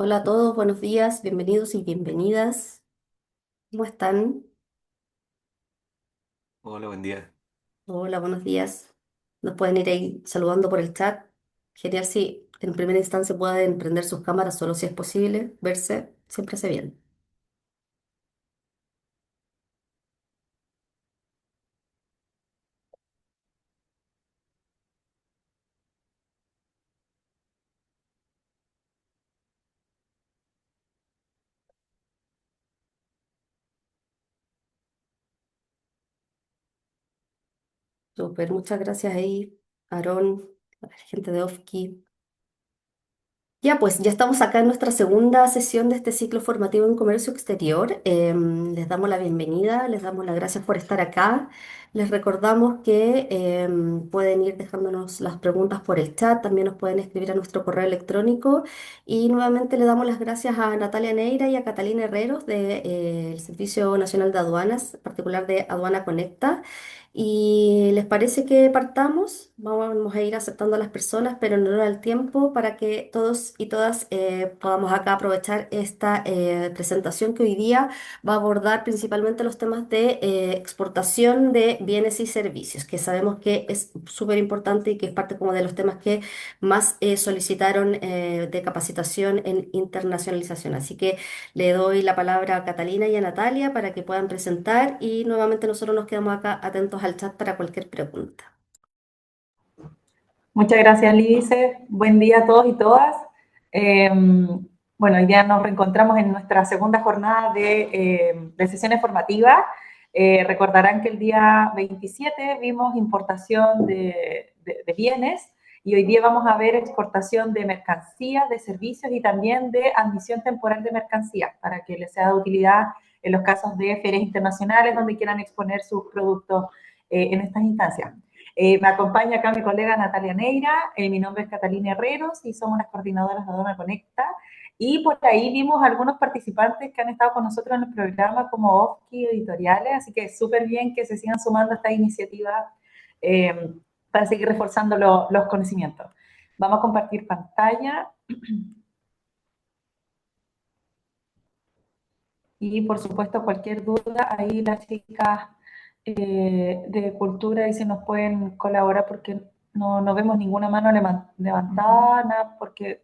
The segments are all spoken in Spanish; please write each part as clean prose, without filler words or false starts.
Hola a todos, buenos días, bienvenidos y bienvenidas. ¿Cómo están? Hola, buen día. Hola, buenos días. Nos pueden ir ahí saludando por el chat. Genial si en primera instancia pueden prender sus cámaras, solo si es posible, verse, siempre hace bien. Súper, muchas gracias ahí, Aarón, a la gente de Ofki. Ya, pues ya estamos acá en nuestra segunda sesión de este ciclo formativo en comercio exterior. Les damos la bienvenida, les damos las gracias por estar acá. Les recordamos que pueden ir dejándonos las preguntas por el chat, también nos pueden escribir a nuestro correo electrónico y nuevamente le damos las gracias a Natalia Neira y a Catalina Herreros del Servicio Nacional de Aduanas, en particular de Aduana Conecta. ¿Y les parece que partamos? Vamos a ir aceptando a las personas, pero en honor al tiempo, para que todos y todas podamos acá aprovechar esta presentación que hoy día va a abordar principalmente los temas de exportación de bienes y servicios, que sabemos que es súper importante y que es parte como de los temas que más solicitaron de capacitación en internacionalización. Así que le doy la palabra a Catalina y a Natalia para que puedan presentar y nuevamente nosotros nos quedamos acá atentos al chat para cualquier pregunta. Muchas gracias, Lice. Buen día a todos y todas. Eh, bueno, hoy día nos reencontramos en nuestra segunda jornada de sesiones formativas. Recordarán que el día 27 vimos importación de bienes y hoy día vamos a ver exportación de mercancías, de servicios y también de admisión temporal de mercancías para que les sea de utilidad en los casos de ferias internacionales donde quieran exponer sus productos en estas instancias. Me acompaña acá mi colega Natalia Neira, mi nombre es Catalina Herreros y somos las coordinadoras de Aduana Conecta. Y por ahí vimos algunos participantes que han estado con nosotros en el programa como OFKI Editoriales, así que es súper bien que se sigan sumando a esta iniciativa eh, para seguir reforzando los conocimientos. Vamos a compartir pantalla y por supuesto cualquier duda, ahí las chicas de cultura y si nos pueden colaborar porque no vemos ninguna mano levantada, nada, porque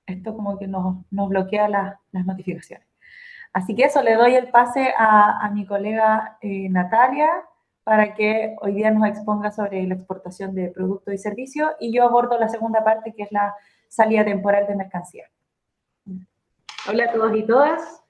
esto como que nos bloquea las notificaciones. Así que eso, le doy el pase a mi colega Natalia para que hoy día nos exponga sobre la exportación de productos y servicios y yo abordo la segunda parte que es la salida temporal de mercancía. Hola a todos y todas,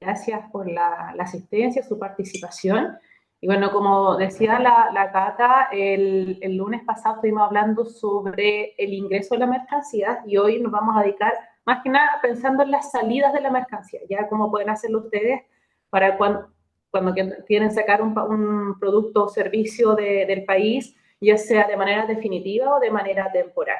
gracias por la asistencia, su participación. Y bueno, como decía la Cata, el lunes pasado estuvimos hablando sobre el ingreso de la mercancía y hoy nos vamos a dedicar más que nada pensando en las salidas de la mercancía, ya cómo pueden hacerlo ustedes para cuando quieren sacar un producto o servicio del país, ya sea de manera definitiva o de manera temporal.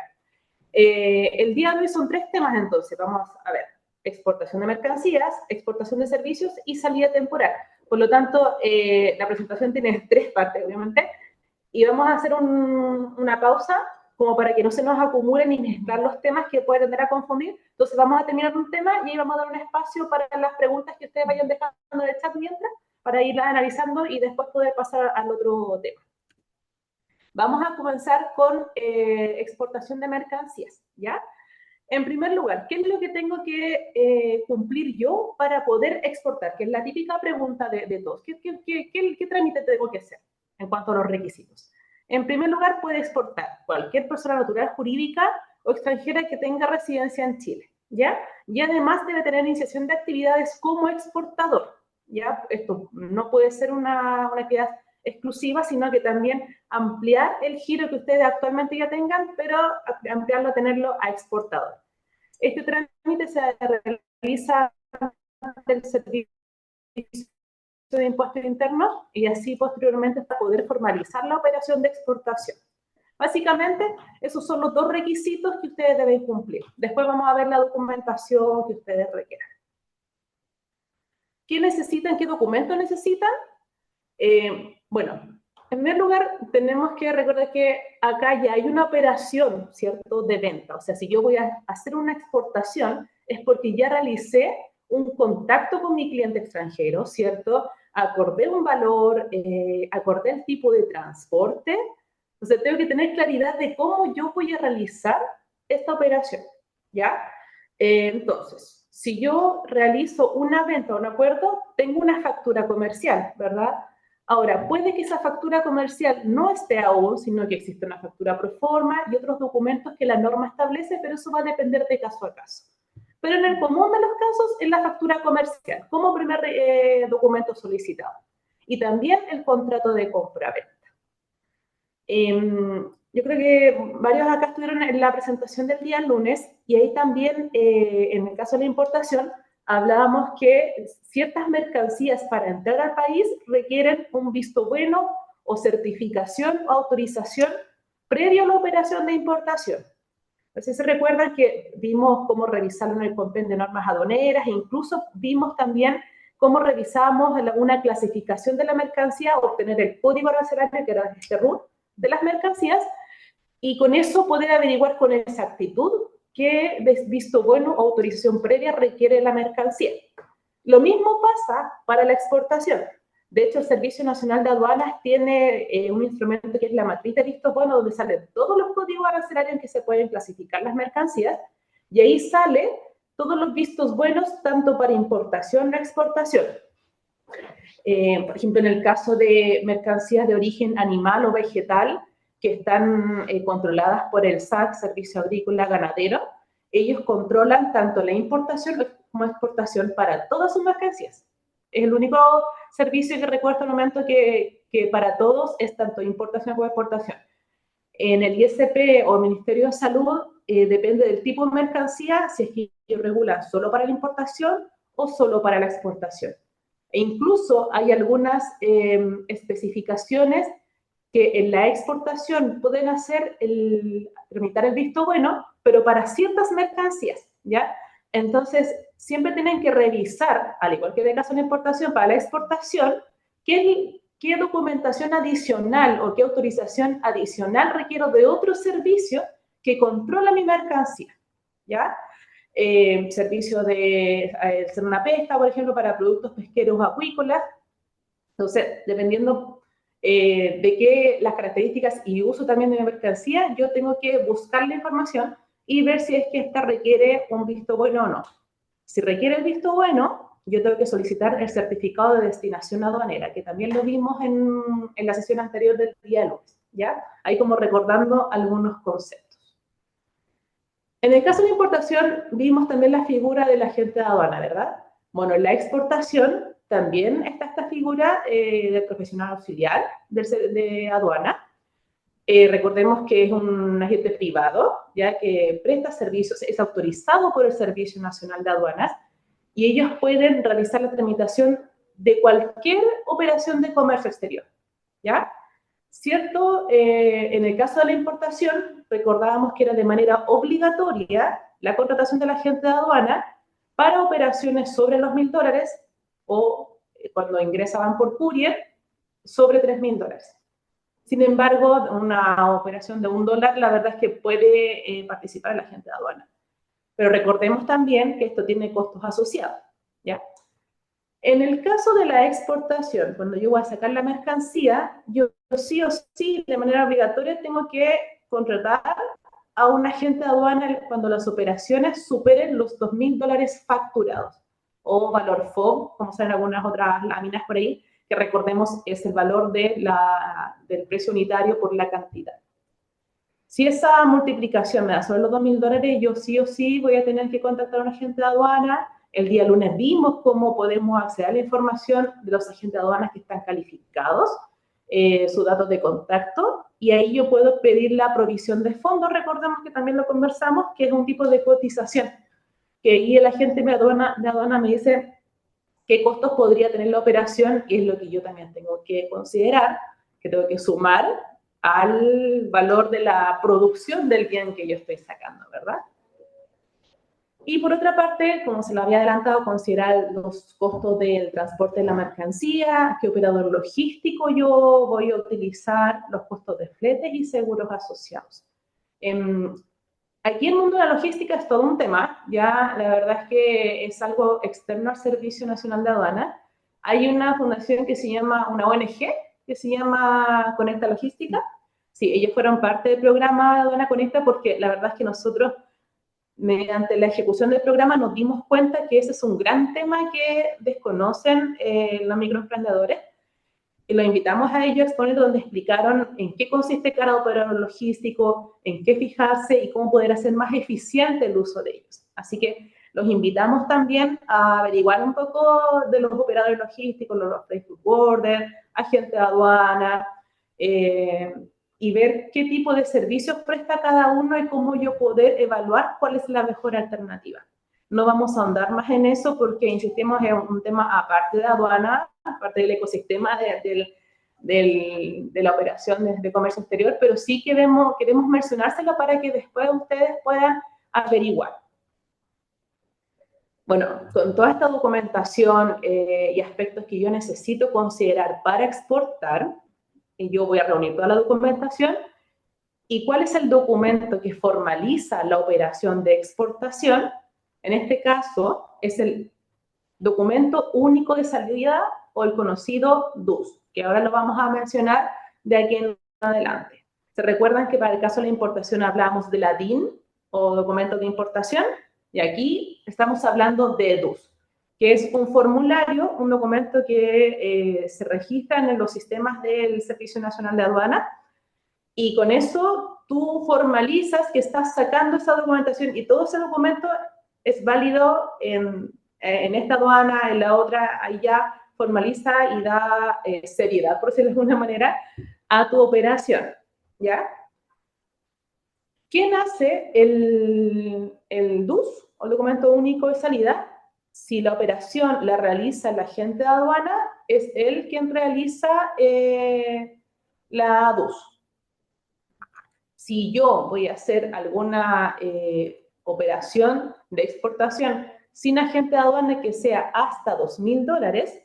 El día de hoy son tres temas entonces, vamos a ver exportación de mercancías, exportación de servicios y salida temporal. Por lo tanto, la presentación tiene tres partes, obviamente, y vamos a hacer una pausa como para que no se nos acumulen ni mezclar los temas que pueden tender a confundir. Entonces vamos a terminar un tema y ahí vamos a dar un espacio para las preguntas que ustedes vayan dejando en el chat mientras, para irlas analizando y después poder pasar al otro tema. Vamos a comenzar con exportación de mercancías, ¿ya? En primer lugar, ¿qué es lo que tengo que cumplir yo para poder exportar? Que es la típica pregunta de todos. ¿Qué trámite tengo que hacer en cuanto a los requisitos? En primer lugar, puede exportar cualquier persona natural, jurídica o extranjera que tenga residencia en Chile, ¿ya? Y además debe tener iniciación de actividades como exportador, ¿ya? Esto no puede ser una actividad exclusiva, sino que también ampliar el giro que ustedes actualmente ya tengan, pero ampliarlo a tenerlo a exportador. Este trámite se realiza del Servicio de Impuestos Internos y así posteriormente para poder formalizar la operación de exportación. Básicamente, esos son los dos requisitos que ustedes deben cumplir. Después vamos a ver la documentación que ustedes requieran. ¿Qué necesitan? ¿Qué documentos necesitan? Bueno, en primer lugar, tenemos que recordar que acá ya hay una operación, ¿cierto?, de venta. O sea, si yo voy a hacer una exportación, es porque ya realicé un contacto con mi cliente extranjero, ¿cierto? Acordé un valor, acordé el tipo de transporte. Entonces, tengo que tener claridad de cómo yo voy a realizar esta operación, ¿ya? Entonces, si yo realizo una venta o un acuerdo, tengo una factura comercial, ¿verdad? Ahora, puede que esa factura comercial no esté aún, sino que existe una factura pro forma y otros documentos que la norma establece, pero eso va a depender de caso a caso. Pero en el común de los casos es la factura comercial como primer documento solicitado. Y también el contrato de compra-venta. Yo creo que varios acá estuvieron en la presentación del día lunes y ahí también, en el caso de la importación, hablábamos que ciertas mercancías para entrar al país requieren un visto bueno o certificación o autorización previo a la operación de importación. Entonces, se recuerdan que vimos cómo revisaron el compendio de normas aduaneras e incluso vimos también cómo revisamos una clasificación de la mercancía, obtener el código arancelario, que era este RUT, de las mercancías, y con eso poder averiguar con exactitud qué visto bueno o autorización previa requiere la mercancía. Lo mismo pasa para la exportación. De hecho, el Servicio Nacional de Aduanas tiene un instrumento que es la matriz de vistos buenos, donde salen todos los códigos arancelarios en que se pueden clasificar las mercancías, y ahí sale todos los vistos buenos, tanto para importación como exportación. Por ejemplo, en el caso de mercancías de origen animal o vegetal que están controladas por el SAC, Servicio Agrícola Ganadero, ellos controlan tanto la importación como exportación para todas sus mercancías. Es el único servicio que recuerdo al momento que para todos es tanto importación como exportación. En el ISP o Ministerio de Salud depende del tipo de mercancía, si es que ellos regulan solo para la importación o solo para la exportación. E incluso hay algunas especificaciones que en la exportación pueden tramitar el visto bueno, pero para ciertas mercancías, ¿ya? Entonces, siempre tienen que revisar, al igual que en el caso de la importación, para la exportación, qué documentación adicional o qué autorización adicional requiero de otro servicio que controla mi mercancía, ¿ya? Servicio de hacer una pesca, por ejemplo, para productos pesqueros acuícolas. Entonces, dependiendo de qué las características y uso también de mi mercancía, yo tengo que buscar la información y ver si es que esta requiere un visto bueno o no. Si requiere el visto bueno, yo tengo que solicitar el certificado de destinación aduanera, que también lo vimos en la sesión anterior del día lunes, ¿ya? Ahí como recordando algunos conceptos. En el caso de importación, vimos también la figura del agente de aduana, ¿verdad? Bueno, en la exportación también está esta figura del profesional auxiliar de aduana. Recordemos que es un agente privado, ya que presta servicios, es autorizado por el Servicio Nacional de Aduanas, y ellos pueden realizar la tramitación de cualquier operación de comercio exterior, ¿ya? ¿Cierto? En el caso de la importación, recordábamos que era de manera obligatoria la contratación del agente de aduana para operaciones sobre los $1.000 o cuando ingresaban por courier sobre $3.000. Sin embargo, una operación de $1, la verdad es que puede participar el agente de aduana. Pero recordemos también que esto tiene costos asociados, ¿ya? En el caso de la exportación, cuando yo voy a sacar la mercancía, yo sí o sí, de manera obligatoria, tengo que contratar a un agente de aduana cuando las operaciones superen los $2.000 facturados, o valor FOB, como saben algunas otras láminas por ahí, que recordemos es el valor del precio unitario por la cantidad. Si esa multiplicación me da sobre los $2.000, yo sí o sí voy a tener que contactar a un agente de aduana. El día lunes vimos cómo podemos acceder a la información de los agentes de aduanas que están calificados, sus datos de contacto, y ahí yo puedo pedir la provisión de fondos. Recordemos que también lo conversamos, que es un tipo de cotización, que ahí el agente de aduana me dice qué costos podría tener la operación, y es lo que yo también tengo que considerar, que tengo que sumar al valor de la producción del bien que yo estoy sacando, ¿verdad? Y por otra parte, como se lo había adelantado, considerar los costos del transporte de la mercancía, qué operador logístico yo voy a utilizar, los costos de fletes y seguros asociados. Aquí el mundo de la logística es todo un tema, ya la verdad es que es algo externo al Servicio Nacional de Aduana. Hay una fundación que se llama, una ONG, que se llama Conecta Logística. Sí, ellos fueron parte del programa Aduana Conecta porque la verdad es que nosotros, mediante la ejecución del programa, nos dimos cuenta que ese es un gran tema que desconocen los microemprendedores y los invitamos a ellos a exponer donde explicaron en qué consiste cada operador logístico, en qué fijarse y cómo poder hacer más eficiente el uso de ellos. Así que los invitamos también a averiguar un poco de los operadores logísticos, los freight forwarder, agentes de aduana, y ver qué tipo de servicios presta cada uno y cómo yo poder evaluar cuál es la mejor alternativa. No vamos a ahondar más en eso porque, insistimos, es un tema aparte de aduana, aparte del ecosistema de la operación de comercio exterior, pero sí queremos mencionárselo para que después ustedes puedan averiguar. Bueno, con toda esta documentación y aspectos que yo necesito considerar para exportar, yo voy a reunir toda la documentación. ¿Y cuál es el documento que formaliza la operación de exportación? En este caso, es el documento único de salida o el conocido DUS, que ahora lo vamos a mencionar de aquí en adelante. ¿Se recuerdan que para el caso de la importación hablamos de la DIN o documento de importación? Y aquí estamos hablando de DUS, que es un formulario, un documento que se registra en los sistemas del Servicio Nacional de Aduana, y con eso tú formalizas que estás sacando esa documentación y todo ese documento es válido en esta aduana, en la otra, ahí ya formaliza y da seriedad, por decirlo de alguna manera, a tu operación, ¿ya? ¿Quién hace el DUS, o el documento único de salida? Si la operación la realiza el agente de aduana, es él quien realiza la DUS. Si yo voy a hacer alguna operación de exportación sin agente de aduana que sea hasta $2.000,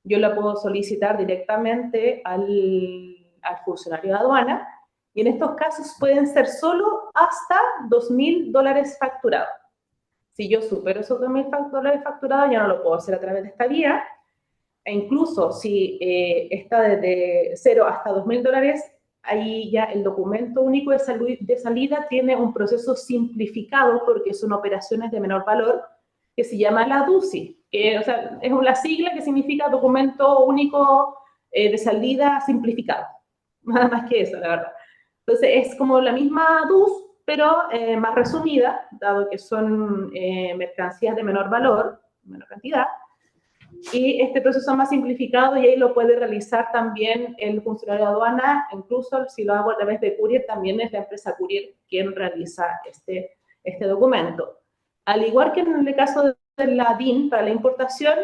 yo la puedo solicitar directamente al funcionario de aduana, y en estos casos pueden ser solo hasta $2.000 facturados. Si yo supero esos $2.000 facturados, ya no lo puedo hacer a través de esta vía, e incluso si está desde 0 hasta $2.000, ahí ya el documento único de salida tiene un proceso simplificado porque son operaciones de menor valor que se llama la DUSI, que, o sea, es una sigla que significa documento único de salida simplificado. Nada más que eso, la verdad. Entonces es como la misma DUS, pero más resumida, dado que son mercancías de menor valor, menor cantidad, y este proceso más simplificado, y ahí lo puede realizar también el funcionario de aduana, incluso si lo hago a través de Courier, también es la empresa Courier quien realiza este documento. Al igual que en el caso de la DIN para la importación,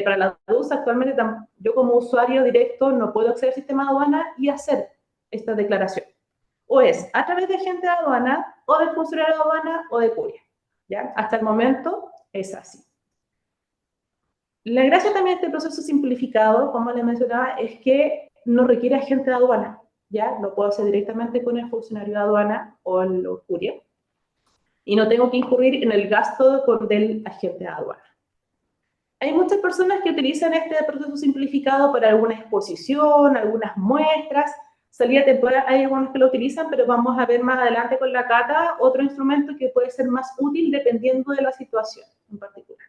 para la DUS actualmente yo como usuario directo no puedo acceder al sistema de aduana y hacer esta declaración. O es a través de agente de aduana, o del funcionario de aduana, o de Courier, ¿ya? Hasta el momento es así. La gracia también de este proceso simplificado, como les mencionaba, es que no requiere agente de aduana, ¿ya? Lo puedo hacer directamente con el funcionario de aduana o el courier, y no tengo que incurrir en el gasto del agente de aduana. Hay muchas personas que utilizan este proceso simplificado para alguna exposición, algunas muestras, salida temporal, hay algunos que lo utilizan, pero vamos a ver más adelante con la cata otro instrumento que puede ser más útil dependiendo de la situación en particular.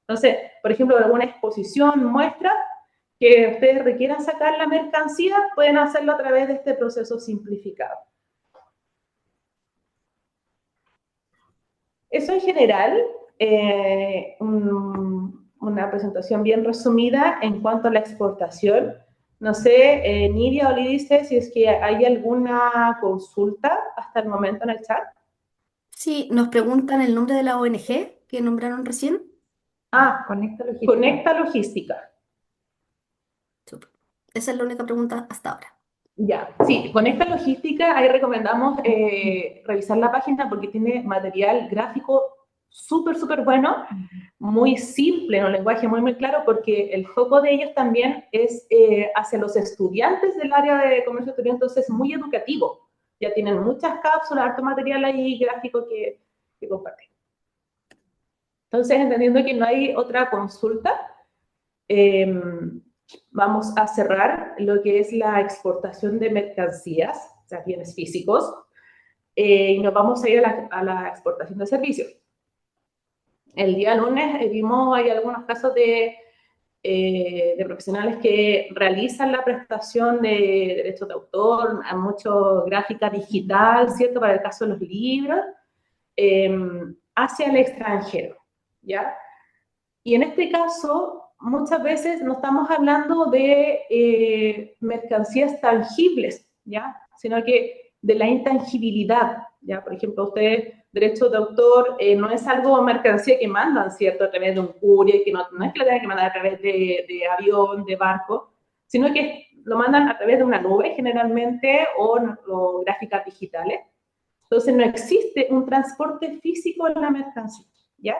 Entonces, por ejemplo, alguna exposición, muestra, que ustedes requieran sacar la mercancía, pueden hacerlo a través de este proceso simplificado. Eso en general, una presentación bien resumida en cuanto a la exportación. No sé, Nidia o Lidice, si es que hay alguna consulta hasta el momento en el chat. Sí, nos preguntan el nombre de la ONG que nombraron recién. Conecta Logística. Conecta Logística. Súper. Esa es la única pregunta hasta ahora. Ya, sí, con esta logística ahí recomendamos revisar la página porque tiene material gráfico súper, súper bueno, muy simple, en un lenguaje muy, muy claro, porque el foco de ellos también es hacia los estudiantes del área de comercio exterior, entonces es muy educativo, ya tienen muchas cápsulas, harto material ahí gráfico que compartir. Entonces, entendiendo que no hay otra consulta, vamos a cerrar lo que es la exportación de mercancías, o sea, bienes físicos, y nos vamos a ir a la exportación de servicios. El día lunes vimos, hay algunos casos de profesionales que realizan la prestación de derechos de autor, a mucho gráfica digital, ¿cierto? Para el caso de los libros, hacia el extranjero, ¿ya? Y en este caso, muchas veces no estamos hablando de mercancías tangibles, ¿ya? Sino que de la intangibilidad, ¿ya? Por ejemplo, ustedes, derechos de autor, no es algo mercancía que mandan, ¿cierto? A través de un courier, que no es que lo tengan que mandar a través de avión, de barco, sino que lo mandan a través de una nube, generalmente, o gráficas digitales. Entonces, no existe un transporte físico en la mercancía, ¿ya?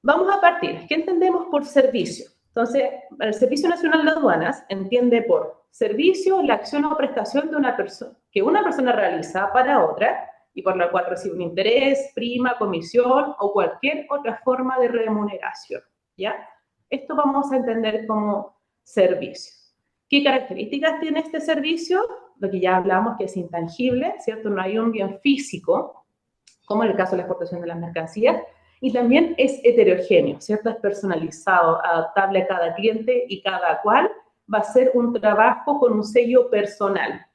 Vamos a partir. ¿Qué entendemos por servicio? Entonces, el Servicio Nacional de Aduanas entiende por servicio la acción o prestación de una persona, que una persona realiza para otra y por la cual recibe un interés, prima, comisión o cualquier otra forma de remuneración, ¿ya? Esto vamos a entender como servicio. ¿Qué características tiene este servicio? Lo que ya hablamos, que es intangible, ¿cierto? No hay un bien físico, como en el caso de la exportación de las mercancías, y también es heterogéneo, ¿cierto? Es personalizado, adaptable a cada cliente y cada cual va a ser un trabajo con un sello personal.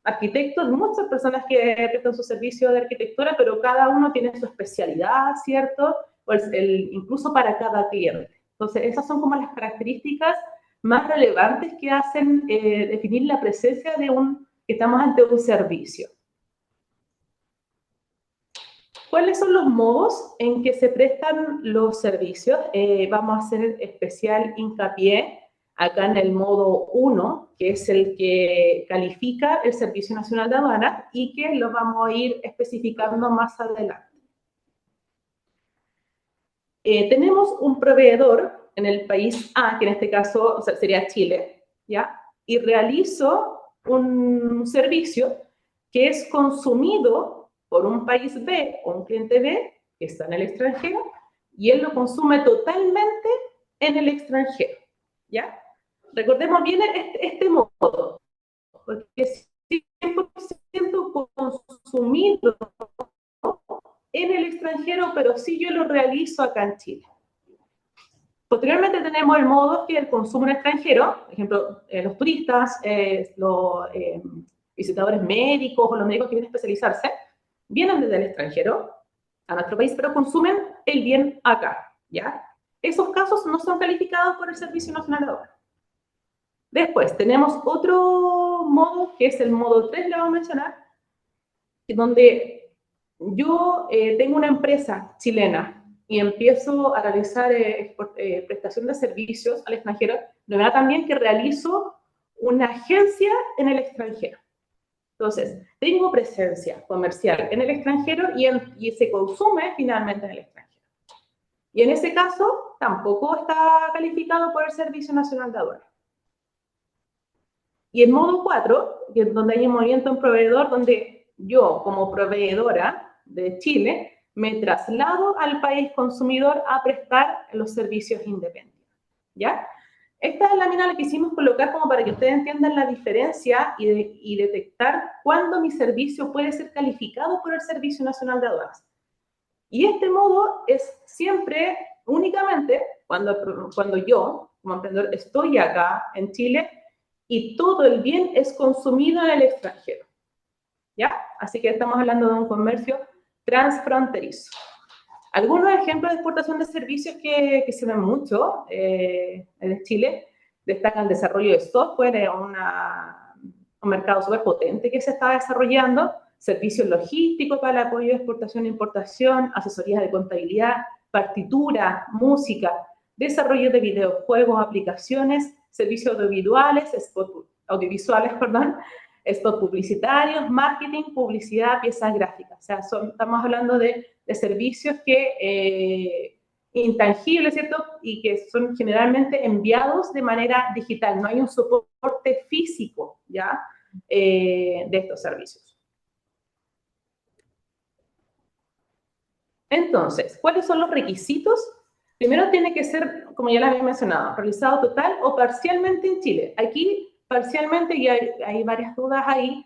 Arquitectos, muchas personas que prestan su servicio de arquitectura, pero cada uno tiene su especialidad, ¿cierto? Incluso para cada cliente. Entonces, esas son como las características más relevantes que hacen definir la presencia de que estamos ante un servicio. ¿Cuáles son los modos en que se prestan los servicios? Vamos a hacer especial hincapié acá en el modo 1, que es el que califica el Servicio Nacional de Aduanas y que lo vamos a ir especificando más adelante. Tenemos un proveedor en el país A, que en este caso, o sea, sería Chile, ¿ya? Y realizo un servicio que es consumido por un país B o un cliente B que está en el extranjero y él lo consume totalmente en el extranjero, ¿ya? Recordemos bien este modo, porque es 100% consumido en el extranjero, pero sí yo lo realizo acá en Chile. Posteriormente tenemos el modo que el consumo en extranjero, por ejemplo, los turistas, los visitadores médicos o los médicos que vienen a especializarse, vienen desde el extranjero a nuestro país, pero consumen el bien acá, ¿ya? Esos casos no son calificados por el Servicio Nacional de Aduanas. Después tenemos otro modo, que es el modo 3, le vamos a mencionar, donde yo tengo una empresa chilena y empiezo a realizar prestación de servicios al extranjero, de verdad también que realizo una agencia en el extranjero. Entonces, tengo presencia comercial en el extranjero y se consume finalmente en el extranjero. Y en ese caso, tampoco está calificado por el Servicio Nacional de Aduanas. Y el modo 4, que es donde hay un movimiento en proveedor, donde yo, como proveedora de Chile, me traslado al país consumidor a prestar los servicios independientes, ¿ya? Esta es la lámina que quisimos colocar como para que ustedes entiendan la diferencia y detectar cuándo mi servicio puede ser calificado por el Servicio Nacional de Aduanas. Y este modo es siempre, únicamente, cuando yo, como emprendedor, estoy acá en Chile y todo el bien es consumido en el extranjero, ¿ya? Así que estamos hablando de un comercio transfronterizo. Algunos ejemplos de exportación de servicios que se ven mucho en Chile destacan el desarrollo de software, un mercado súper potente que se está desarrollando, servicios logísticos para el apoyo de exportación e importación, asesorías de contabilidad, partitura, música, desarrollo de videojuegos, aplicaciones, servicios audiovisuales, spots publicitarios, marketing, publicidad, piezas gráficas. O sea, estamos hablando de servicios que intangibles, ¿cierto? Y que son generalmente enviados de manera digital. No hay un soporte físico, ¿ya? De estos servicios. Entonces, ¿cuáles son los requisitos? Primero tiene que ser, como ya lo había mencionado, realizado total o parcialmente en Chile. Aquí, parcialmente, y hay varias dudas ahí.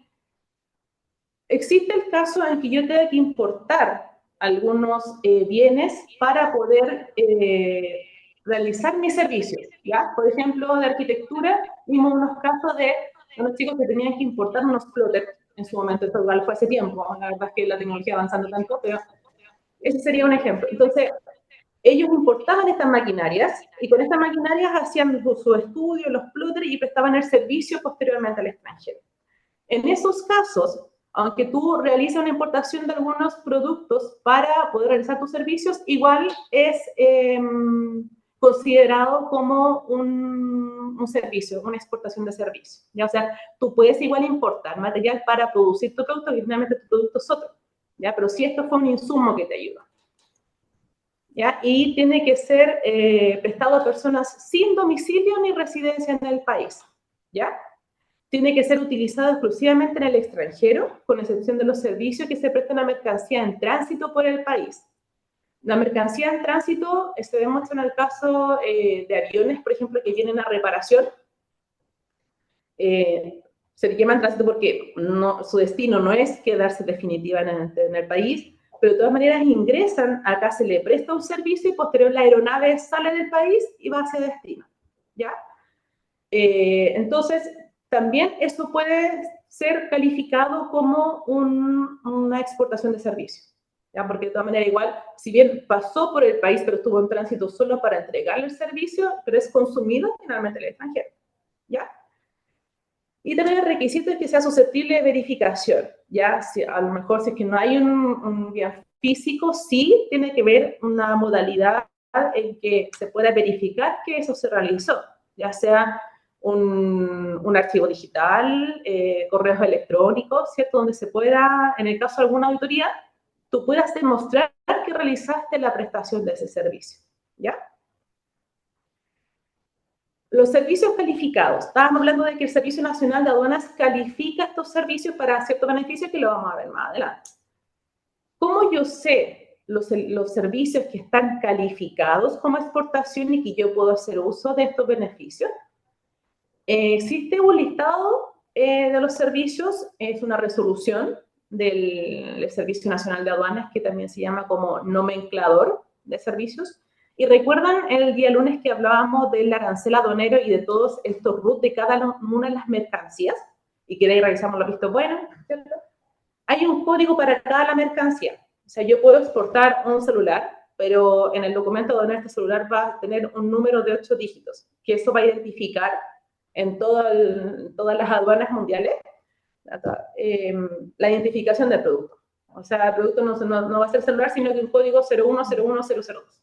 Existe el caso en que yo tenga que importar algunos bienes para poder realizar mis servicios, ¿ya? Por ejemplo, de arquitectura, vimos unos casos de unos chicos que tenían que importar unos plotters en su momento, esto igual fue hace tiempo, la verdad es que la tecnología avanzando tanto, pero ese sería un ejemplo. Entonces, ellos importaban estas maquinarias y con estas maquinarias hacían su estudio, los plotters y prestaban el servicio posteriormente al extranjero. En esos casos, aunque tú realices una importación de algunos productos para poder realizar tus servicios, igual es considerado como un servicio, una exportación de servicio. ¿Ya? O sea, tú puedes igual importar material para producir tu producto y finalmente tu producto es otro. ¿Ya? Pero si esto fue un insumo que te ayuda. ¿Ya? Y tiene que ser prestado a personas sin domicilio ni residencia en el país. ¿Ya? Tiene que ser utilizado exclusivamente en el extranjero, con excepción de los servicios que se prestan a mercancía en tránsito por el país. La mercancía en tránsito se demuestra en el caso de aviones, por ejemplo, que vienen a reparación. Se le llama en tránsito porque no, su destino no es quedarse definitivamente en el país, pero de todas maneras ingresan, acá se le presta un servicio y posterior la aeronave sale del país y va hacia destino. ¿Ya? Entonces, también esto puede ser calificado como una exportación de servicios, ¿ya? Porque de todas maneras igual, si bien pasó por el país, pero estuvo en tránsito solo para entregarle el servicio, pero es consumido finalmente en el extranjero, ¿ya? Y también el requisito es que sea susceptible de verificación, ¿ya? Si, a lo mejor si es que no hay un bien físico, sí tiene que ver una modalidad en que se pueda verificar que eso se realizó, ya sea un archivo digital, correos electrónicos, ¿cierto? Donde se pueda, en el caso de alguna auditoría, tú puedas demostrar que realizaste la prestación de ese servicio, ¿ya? Los servicios calificados. Estábamos hablando de que el Servicio Nacional de Aduanas califica estos servicios para ciertos beneficios que lo vamos a ver más adelante. ¿Cómo yo sé los servicios que están calificados como exportación y que yo puedo hacer uso de estos beneficios? Existe un listado de los servicios, es una resolución del Servicio Nacional de Aduanas que también se llama como nomenclador de servicios. Y recuerdan el día lunes que hablábamos del arancel aduanero y de todos estos RUT de cada una de las mercancías, y que de ahí revisamos los vistos buenos, ¿cierto? Hay un código para cada la mercancía. O sea, yo puedo exportar un celular, pero en el documento aduanero este celular va a tener un número de 8 dígitos, que eso va a identificar en todas las aduanas mundiales la identificación del producto. O sea, el producto no va a ser celular, sino que un código 0101002.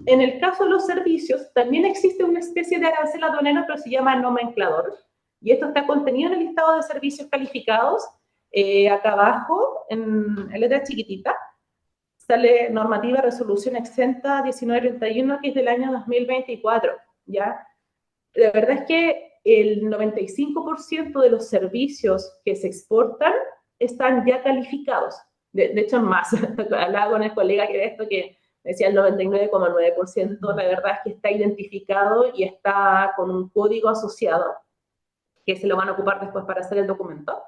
En el caso de los servicios, también existe una especie de arancel aduanero, pero se llama nomenclador. Y esto está contenido en el listado de servicios calificados. Acá abajo, en letra chiquitita, sale normativa resolución exenta 1931, que es del año 2024, ¿ya? La verdad es que el 95% de los servicios que se exportan están ya calificados. De hecho, más. Hablaba con el colega que de esto que decía el 99,9%, la verdad es que está identificado y está con un código asociado, que se lo van a ocupar después para hacer el documento.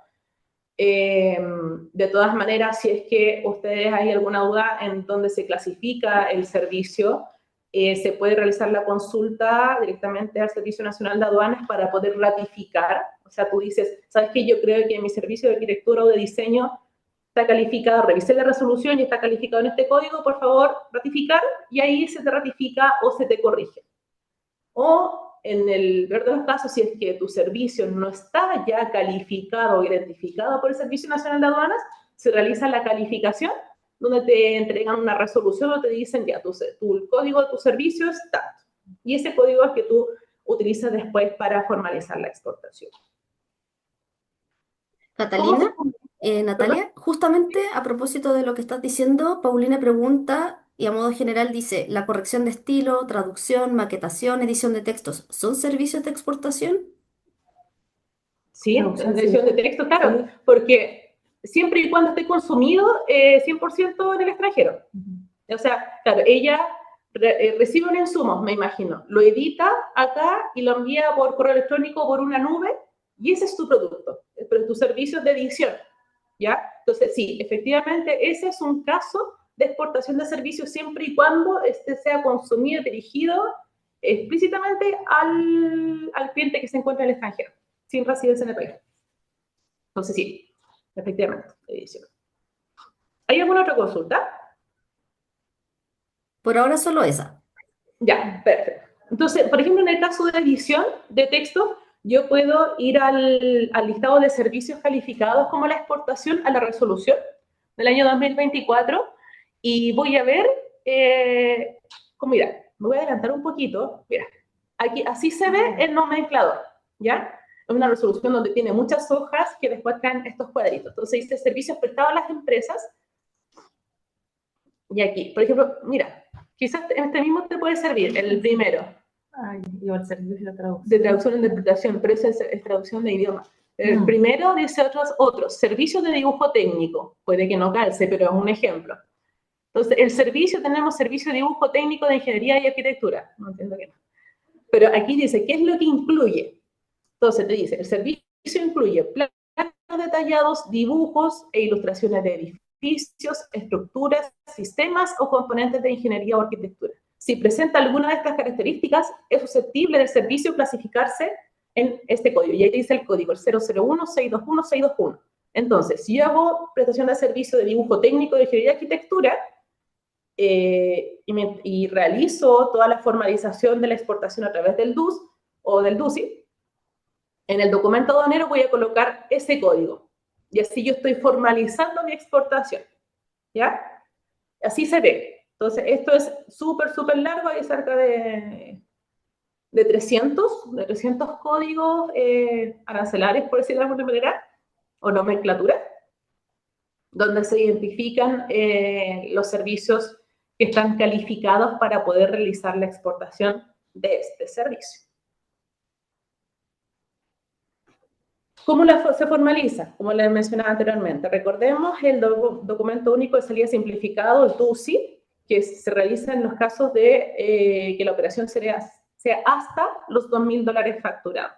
De todas maneras, si es que ustedes hay alguna duda en dónde se clasifica el servicio, se puede realizar la consulta directamente al Servicio Nacional de Aduanas para poder ratificar. O sea, tú dices, ¿sabes qué? Yo creo que mi servicio de arquitectura o de diseño está calificado, revisé la resolución y está calificado en este código, por favor, ratificar, y ahí se te ratifica o se te corrige. O en el peor de los casos, si es que tu servicio no está ya calificado o identificado por el Servicio Nacional de Aduanas, se realiza la calificación, donde te entregan una resolución o te dicen ya, el código de tu servicio es tanto. Y ese código es que tú utilizas después para formalizar la exportación. Catalina, ¿Perdón? Natalia, justamente a propósito de lo que estás diciendo, Paulina pregunta y a modo general dice, ¿la corrección de estilo, traducción, maquetación, edición de textos son servicios de exportación? Sí, Traducción, sí. edición de texto, claro, Sí. porque siempre y cuando esté consumido 100% en el extranjero. O sea, claro, ella recibe un insumo, me imagino, lo edita acá y lo envía por correo electrónico por una nube y ese es tu producto, pero tu servicio es de edición, ¿ya? Entonces, sí, efectivamente, ese es un caso de exportación de servicios siempre y cuando este sea consumido y dirigido explícitamente al cliente que se encuentra en el extranjero, sin residencia en el país. Entonces, sí, efectivamente, edición. ¿Hay alguna otra consulta? Por ahora solo esa. Ya, perfecto. Entonces, por ejemplo, en el caso de edición de texto, yo puedo ir al listado de servicios calificados como la exportación a la resolución del año 2024 y voy a ver, mira, me voy a adelantar un poquito, mira, aquí así se ve el nomenclador, ¿ya? Es una resolución donde tiene muchas hojas que después traen estos cuadritos. Entonces dice servicios prestados a las empresas y aquí, por ejemplo, mira, quizás este mismo te puede servir, el primero. Ay, yo el servicio de traducción. De traducción e interpretación, pero eso es traducción de idioma. El primero dice otros, servicios de dibujo técnico. Puede que no calce, pero es un ejemplo. Entonces, el servicio, tenemos servicio de dibujo técnico de ingeniería y arquitectura. No entiendo qué. Pero aquí dice, ¿qué es lo que incluye? Entonces, te dice, el servicio incluye planos detallados, dibujos e ilustraciones de edificios, estructuras, sistemas o componentes de ingeniería o arquitectura. Si presenta alguna de estas características, es susceptible del servicio clasificarse en este código. Y ahí dice el código, el 001-621-621. Entonces, si yo hago prestación de servicio de dibujo técnico de ingeniería y arquitectura y realizo toda la formalización de la exportación a través del DUS o del DUSI, en el documento aduanero voy a colocar ese código. Y así yo estoy formalizando mi exportación. ¿Ya? Así se ve. Entonces, esto es súper largo, hay cerca de 300 códigos arancelarios, por decirlo de alguna manera, o nomenclatura, donde se identifican los servicios que están calificados para poder realizar la exportación de este servicio. ¿Cómo se formaliza? Como les mencionaba anteriormente, recordemos el documento único de salida simplificado, el DUSI, que se realiza en los casos de que la operación sea hasta los $2.000 facturados.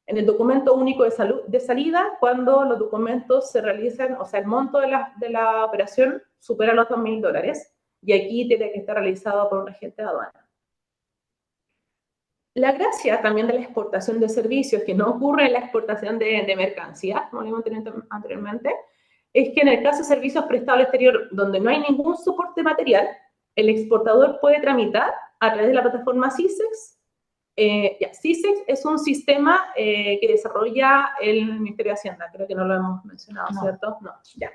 En el documento único de salida, cuando los documentos se realizan, o sea, el monto de la operación supera los $2.000, y aquí tiene que estar realizado por un agente de aduana. La gracia también de la exportación de servicios, que no ocurre en la exportación de mercancías, como lo hemos tenido anteriormente, es que en el caso de servicios prestados al exterior, donde no hay ningún soporte material, el exportador puede tramitar a través de la plataforma CISEX. CISEX es un sistema que desarrolla el Ministerio de Hacienda, creo que no lo hemos mencionado, no. ¿Cierto? No, ya.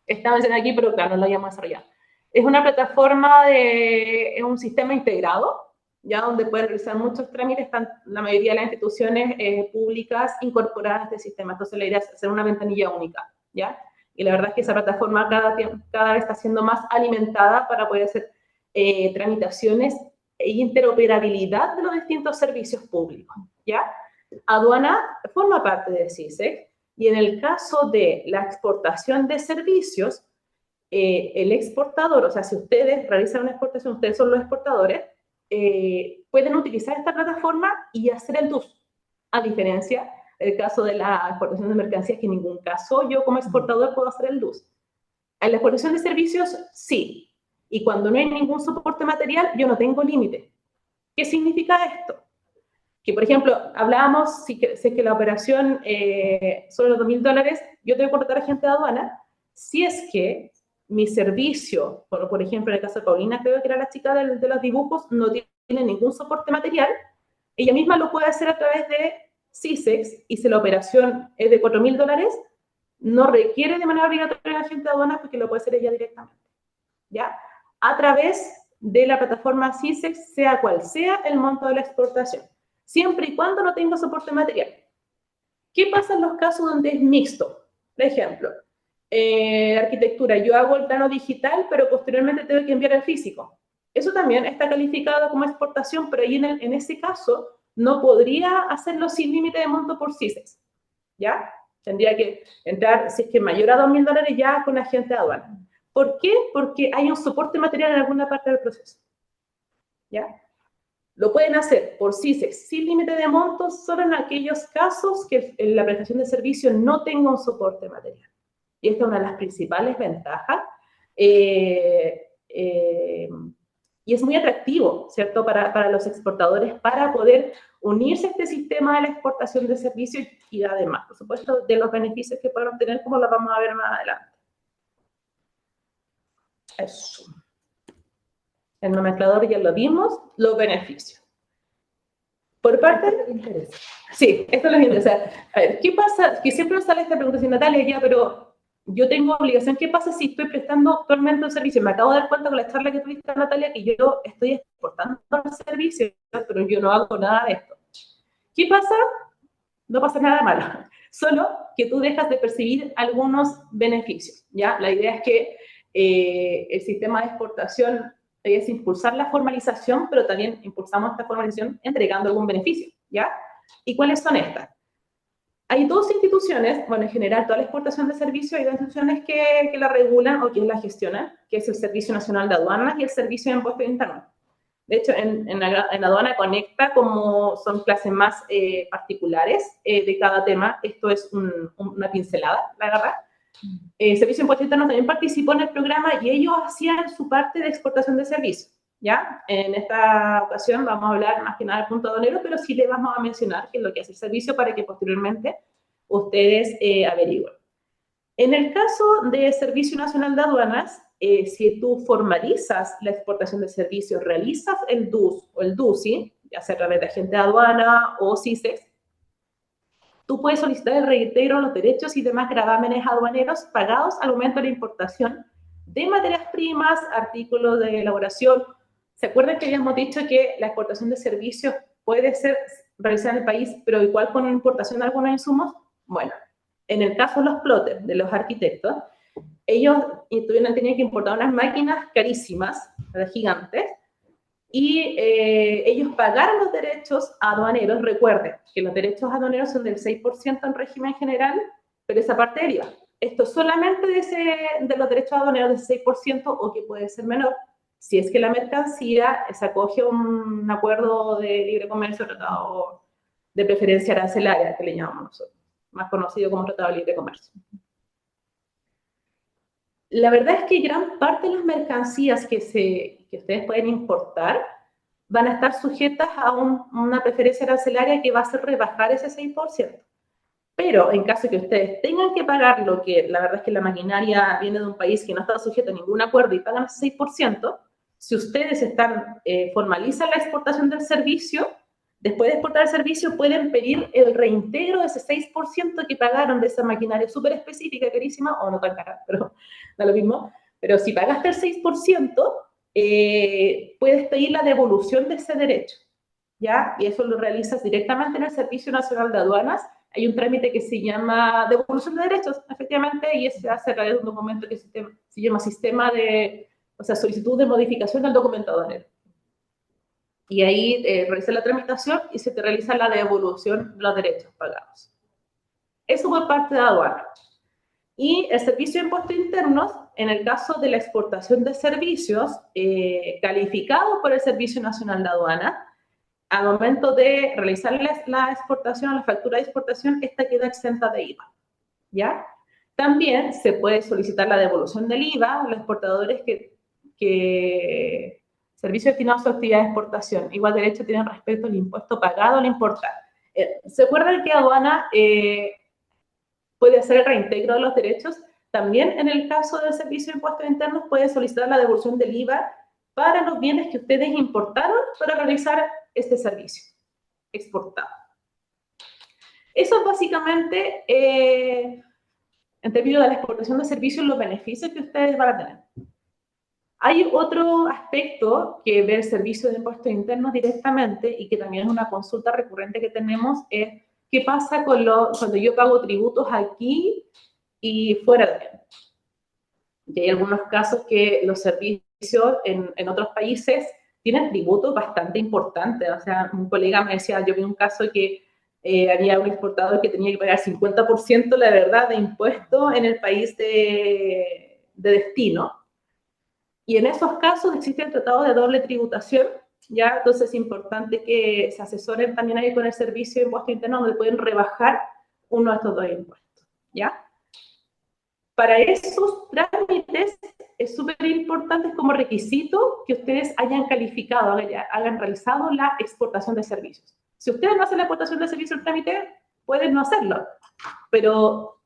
Está mencionado aquí, pero claro, no lo habíamos desarrollado. Es una plataforma, es un sistema integrado, ya donde pueden realizar muchos trámites, están la mayoría de las instituciones públicas incorporadas a este sistema. Entonces la idea es hacer una ventanilla única, ¿ya? Y la verdad es que esa plataforma cada vez está siendo más alimentada para poder hacer tramitaciones e interoperabilidad de los distintos servicios públicos, ¿ya? Aduana forma parte de CISEC y en el caso de la exportación de servicios, el exportador, o sea, si ustedes realizan una exportación, ustedes son los exportadores, pueden utilizar esta plataforma y hacer el DUS, a diferencia del caso de la exportación de mercancías, que en ningún caso yo como exportador puedo hacer el DUS. En la exportación de servicios, sí, y cuando no hay ningún soporte material, yo no tengo límite. ¿Qué significa esto? Que, por ejemplo, hablábamos, si es que la operación sobre los $2.000, yo tengo que contratar a agente de aduana, si es que mi servicio, por ejemplo, en el caso de Paulina, creo que era la chica de los dibujos, no tiene ningún soporte material, ella misma lo puede hacer a través de CISEX, y si la operación es de $4.000, no requiere de manera obligatoria el agente de aduana porque lo puede hacer ella directamente, ¿ya? A través de la plataforma CISEX, sea cual sea el monto de la exportación, siempre y cuando no tenga soporte material. ¿Qué pasa en los casos donde es mixto? Por ejemplo, arquitectura, yo hago el plano digital, pero posteriormente tengo que enviar el físico. Eso también está calificado como exportación, pero ahí en ese caso no podría hacerlo sin límite de monto por CISEX, ¿ya? Tendría que entrar, si es que mayor a $2.000, ya con agente de aduana. ¿Por qué? Porque hay un soporte material en alguna parte del proceso. ¿Ya? Lo pueden hacer por CISEX sin límite de montos, solo en aquellos casos que la prestación de servicio no tenga un soporte material. Y esta es una de las principales ventajas. Y es muy atractivo, ¿cierto?, para los exportadores para poder unirse a este sistema de la exportación de servicios y además, por supuesto, de los beneficios que pueden obtener, como lo vamos a ver más adelante. Eso. El nomenclador ya lo vimos, los beneficios. Por parte del interés. Sí, esto es lo que interesa. A ver, ¿qué pasa? Que siempre nos sale esta pregunta, si Natalia, ya, pero yo tengo obligación, ¿qué pasa si estoy prestando actualmente un servicio? Me acabo de dar cuenta con la charla que tuviste, Natalia, que yo estoy exportando el servicio, pero yo no hago nada de esto. ¿Qué pasa? No pasa nada malo, solo que tú dejas de percibir algunos beneficios, ¿ya? La idea es que el sistema de exportación es impulsar la formalización, pero también impulsamos esta formalización entregando algún beneficio, ¿ya? ¿Y cuáles son estas? Hay dos instituciones, bueno, en general toda la exportación de servicios, hay dos instituciones que la regulan o que la gestionan, que es el Servicio Nacional de Aduanas y el Servicio de Impuestos Internos. De hecho, en Aduana Conecta, como son clases más particulares de cada tema, esto es una pincelada, la agarra. Servicio de Impuestos Internos también participó en el programa y ellos hacían su parte de exportación de servicios, ¿ya? En esta ocasión vamos a hablar más que nada del punto aduanero, pero sí le vamos a mencionar qué es lo que hace el servicio para que posteriormente ustedes averigüen. En el caso de Servicio Nacional de Aduanas, si tú formalizas la exportación de servicios, realizas el DUS o el DUSI, ya sea a través de agente de aduana o CISEX, tú puedes solicitar el reintegro de los derechos y demás gravámenes aduaneros pagados al momento de la importación de materias primas, artículos de elaboración. ¿Se acuerdan que habíamos dicho que la exportación de servicios puede ser realizada en el país, pero igual con importación de algunos insumos? Bueno, en el caso de los plotters, de los arquitectos, ellos tenían que importar unas máquinas carísimas, gigantes, y ellos pagaron los derechos aduaneros. Recuerden que los derechos aduaneros son del 6% en régimen general, pero esa parte del IVA. Esto solamente de los derechos aduaneros del 6% o que puede ser menor, si es que la mercancía se acoge a un acuerdo de libre comercio, tratado de preferencia arancelaria, que le llamamos nosotros, más conocido como tratado de libre comercio. La verdad es que gran parte de las mercancías que ustedes pueden importar van a estar sujetas a una preferencia arancelaria que va a hacer rebajar ese 6%. Pero en caso de que ustedes tengan que pagar lo que la verdad es que la maquinaria viene de un país que no está sujeto a ningún acuerdo y pagan ese 6%, si ustedes formalizan la exportación del servicio, después de exportar el servicio pueden pedir el reintegro de ese 6% que pagaron de esa maquinaria súper específica, carísima, o no tan cara, pero da lo mismo. Pero si pagaste el 6%, puedes pedir la devolución de ese derecho, ¿ya? Y eso lo realizas directamente en el Servicio Nacional de Aduanas. Hay un trámite que se llama devolución de derechos, efectivamente, y se hace a través de un documento que se llama solicitud de modificación del documento aduanero. Y ahí realiza la tramitación y se te realiza la devolución de los derechos pagados. Eso por parte de aduana. Y el Servicio de Impuestos Internos, en el caso de la exportación de servicios calificados por el Servicio Nacional de Aduana, al momento de realizar la exportación, la factura de exportación, esta queda exenta de IVA, ¿ya? También se puede solicitar la devolución del IVA a los exportadores que servicios destinados a su actividad de exportación. Igual derecho tienen respecto al impuesto pagado al importar. ¿Se acuerdan que aduana puede hacer el reintegro de los derechos? También en el caso del Servicio de Impuestos Internos puede solicitar la devolución del IVA para los bienes que ustedes importaron para realizar este servicio exportado. Eso es básicamente, en términos de la exportación de servicios, los beneficios que ustedes van a tener. Hay otro aspecto que ve el Servicio de Impuestos Internos directamente y que también es una consulta recurrente que tenemos, es qué pasa cuando yo pago tributos aquí y fuera de él. Y hay algunos casos que los servicios en otros países tienen tributos bastante importantes. O sea, un colega me decía, yo vi un caso que había un exportador que tenía que pagar 50%, la verdad, de impuestos en el país de destino. Y en esos casos existe el tratado de doble tributación, ¿ya? Entonces es importante que se asesoren también ahí con el servicio de impuesto interno, donde pueden rebajar uno de estos dos impuestos, ¿ya? Para esos trámites es súper importante como requisito que ustedes hayan calificado, hayan realizado la exportación de servicios. Si ustedes no hacen la exportación de servicios, el trámite, pueden no hacerlo, pero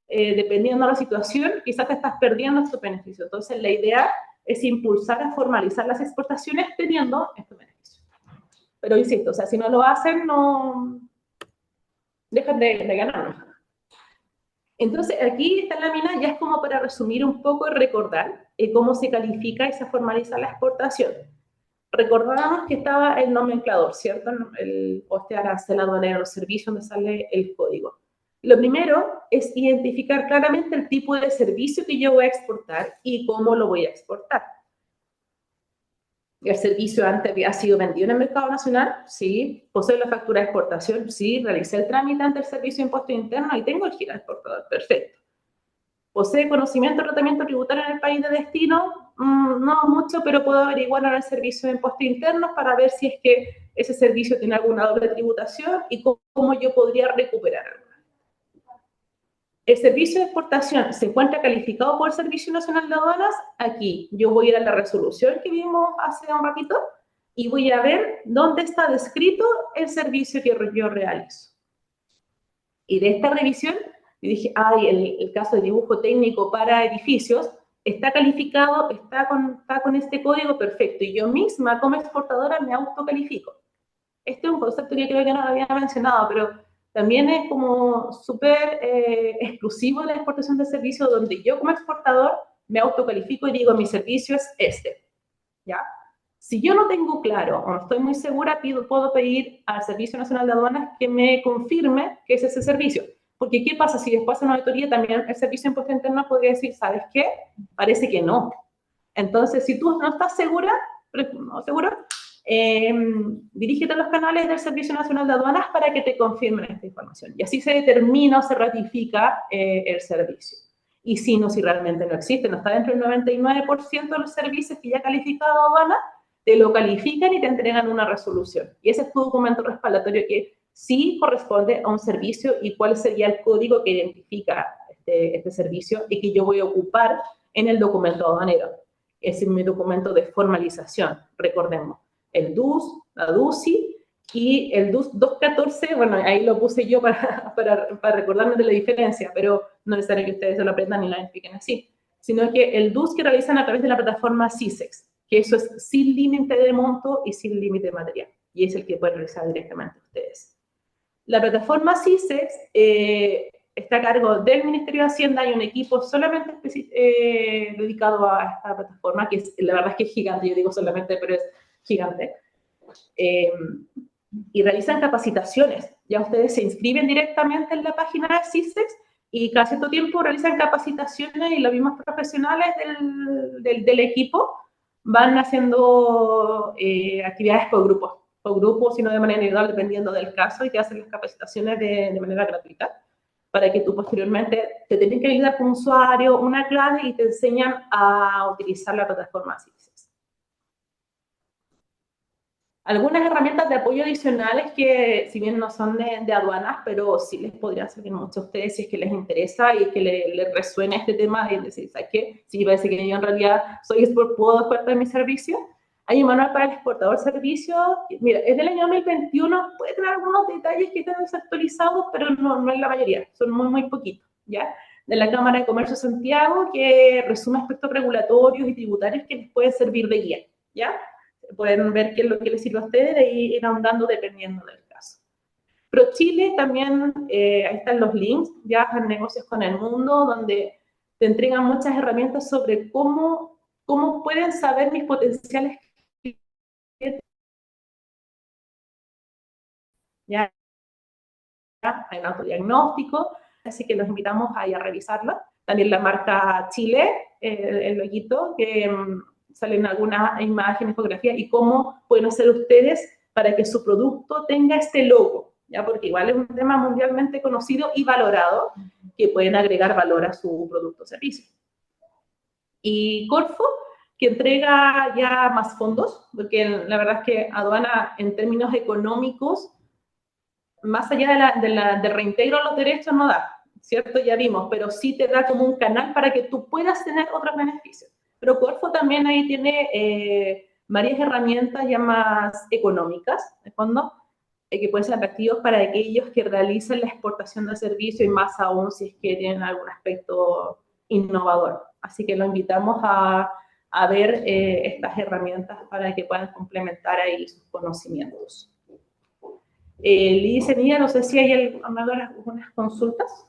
dependiendo de la situación, quizás te estás perdiendo estos beneficios. Entonces, la idea es impulsar a formalizar las exportaciones teniendo estos beneficios. Pero insisto, o sea, si no lo hacen, no dejan de ganar. Entonces, aquí esta lámina ya es como para resumir un poco y recordar cómo se califica y se formaliza la exportación. Recordábamos que estaba el nomenclador, ¿cierto? O este arancel aduanero, el servicio donde sale el código. Lo primero es identificar claramente el tipo de servicio que yo voy a exportar y cómo lo voy a exportar. ¿El servicio antes había sido vendido en el mercado nacional? Sí. ¿Posee la factura de exportación? Sí. ¿Realicé el trámite ante el servicio de impuesto interno y tengo el GIRA exportador? Perfecto. ¿Posee conocimiento del tratamiento tributario en el país de destino? No mucho, pero puedo averiguar en el servicio de impuestos internos para ver si es que ese servicio tiene alguna doble tributación y cómo yo podría recuperar algo. El servicio de exportación se encuentra calificado por el Servicio Nacional de Aduanas. Aquí yo voy a ir a la resolución que vimos hace un ratito y voy a ver dónde está descrito el servicio que yo realizo. Y de esta revisión, yo dije, el caso de dibujo técnico para edificios está calificado, está con este código perfecto. Y yo misma, como exportadora, me autocalifico. Este es un concepto que creo que no lo había mencionado, pero también es como súper exclusivo de la exportación de servicios, donde yo como exportador me autocalifico y digo, mi servicio es este, ¿ya? Si yo no tengo claro o no estoy muy segura, puedo pedir al Servicio Nacional de Aduanas que me confirme que es ese servicio. Porque, ¿qué pasa si después de una auditoría también el Servicio de Impuesto Interno podría decir, ¿sabes qué? Parece que no. Entonces, si tú no estás segura, dirígete a los canales del Servicio Nacional de Aduanas para que te confirmen esta información. Y así se determina o se ratifica el servicio. Y si realmente no existe, no está dentro del 99% de los servicios que ya ha calificado aduana, te lo califican y te entregan una resolución. Y ese es tu documento respaldatorio que sí corresponde a un servicio y cuál sería el código que identifica este servicio y que yo voy a ocupar en el documento aduanero. Ese es mi documento de formalización, recordemos. El DUS, la DUCI y el DUS 214, bueno, ahí lo puse yo para recordarme de la diferencia, pero no es necesario que ustedes se lo aprendan ni lo identifiquen así, sino que el DUS que realizan a través de la plataforma CISEX, que eso es sin límite de monto y sin límite de material, y es el que pueden realizar directamente ustedes. La plataforma CISEX está a cargo del Ministerio de Hacienda. Hay un equipo solamente dedicado a esta plataforma, que la verdad es que es gigante, yo digo solamente, pero es gigante. Y realizan capacitaciones. Ya ustedes se inscriben directamente en la página de CISEX y cada cierto tiempo realizan capacitaciones y los mismos profesionales del equipo van haciendo actividades por grupos, sino de manera individual, dependiendo del caso, y te hacen las capacitaciones de manera gratuita, para que tú posteriormente te tengas que ayudar con un usuario, una clave, y te enseñan a utilizar la plataforma CISEX. Algunas herramientas de apoyo adicionales que, si bien no son de aduanas, pero sí les podrían servir mucho a ustedes si es que les interesa y que les resuene este tema y decir, ¿sabes qué? Si parece que yo en realidad puedo exportar mi servicio. Hay un manual para el exportador servicio. Mira, es del año 2021, puede tener algunos detalles que están desactualizados, pero no es la mayoría, son muy poquitos, ¿ya? De la Cámara de Comercio de Santiago, que resume aspectos regulatorios y tributarios que les pueden servir de guía, ¿ya? Pueden ver qué es lo que les sirve a ustedes e ir ahondando dependiendo del caso. ProChile también, ahí están los links, ya en Negocios con el Mundo, donde te entregan muchas herramientas sobre cómo pueden saber mis potenciales clientes. Ya hay un autodiagnóstico, así que los invitamos ahí a revisarlo. También la marca Chile, el loguito, que salen algunas imágenes, fotografías, y cómo pueden hacer ustedes para que su producto tenga este logo, ¿ya? Porque igual es un tema mundialmente conocido y valorado que pueden agregar valor a su producto o servicio. Y Corfo, que entrega ya más fondos, porque la verdad es que aduana en términos económicos, más allá del reintegro de los derechos no da, ¿cierto? Ya vimos, pero sí te da como un canal para que tú puedas tener otros beneficios. Pero Corfo también ahí tiene varias herramientas ya más económicas, de fondo, que pueden ser atractivos para aquellos que realicen la exportación de servicios y más aún si es que tienen algún aspecto innovador. Así que lo invitamos a ver estas herramientas para que puedan complementar ahí sus conocimientos. Lidia, Nia, no sé si hay algunas consultas.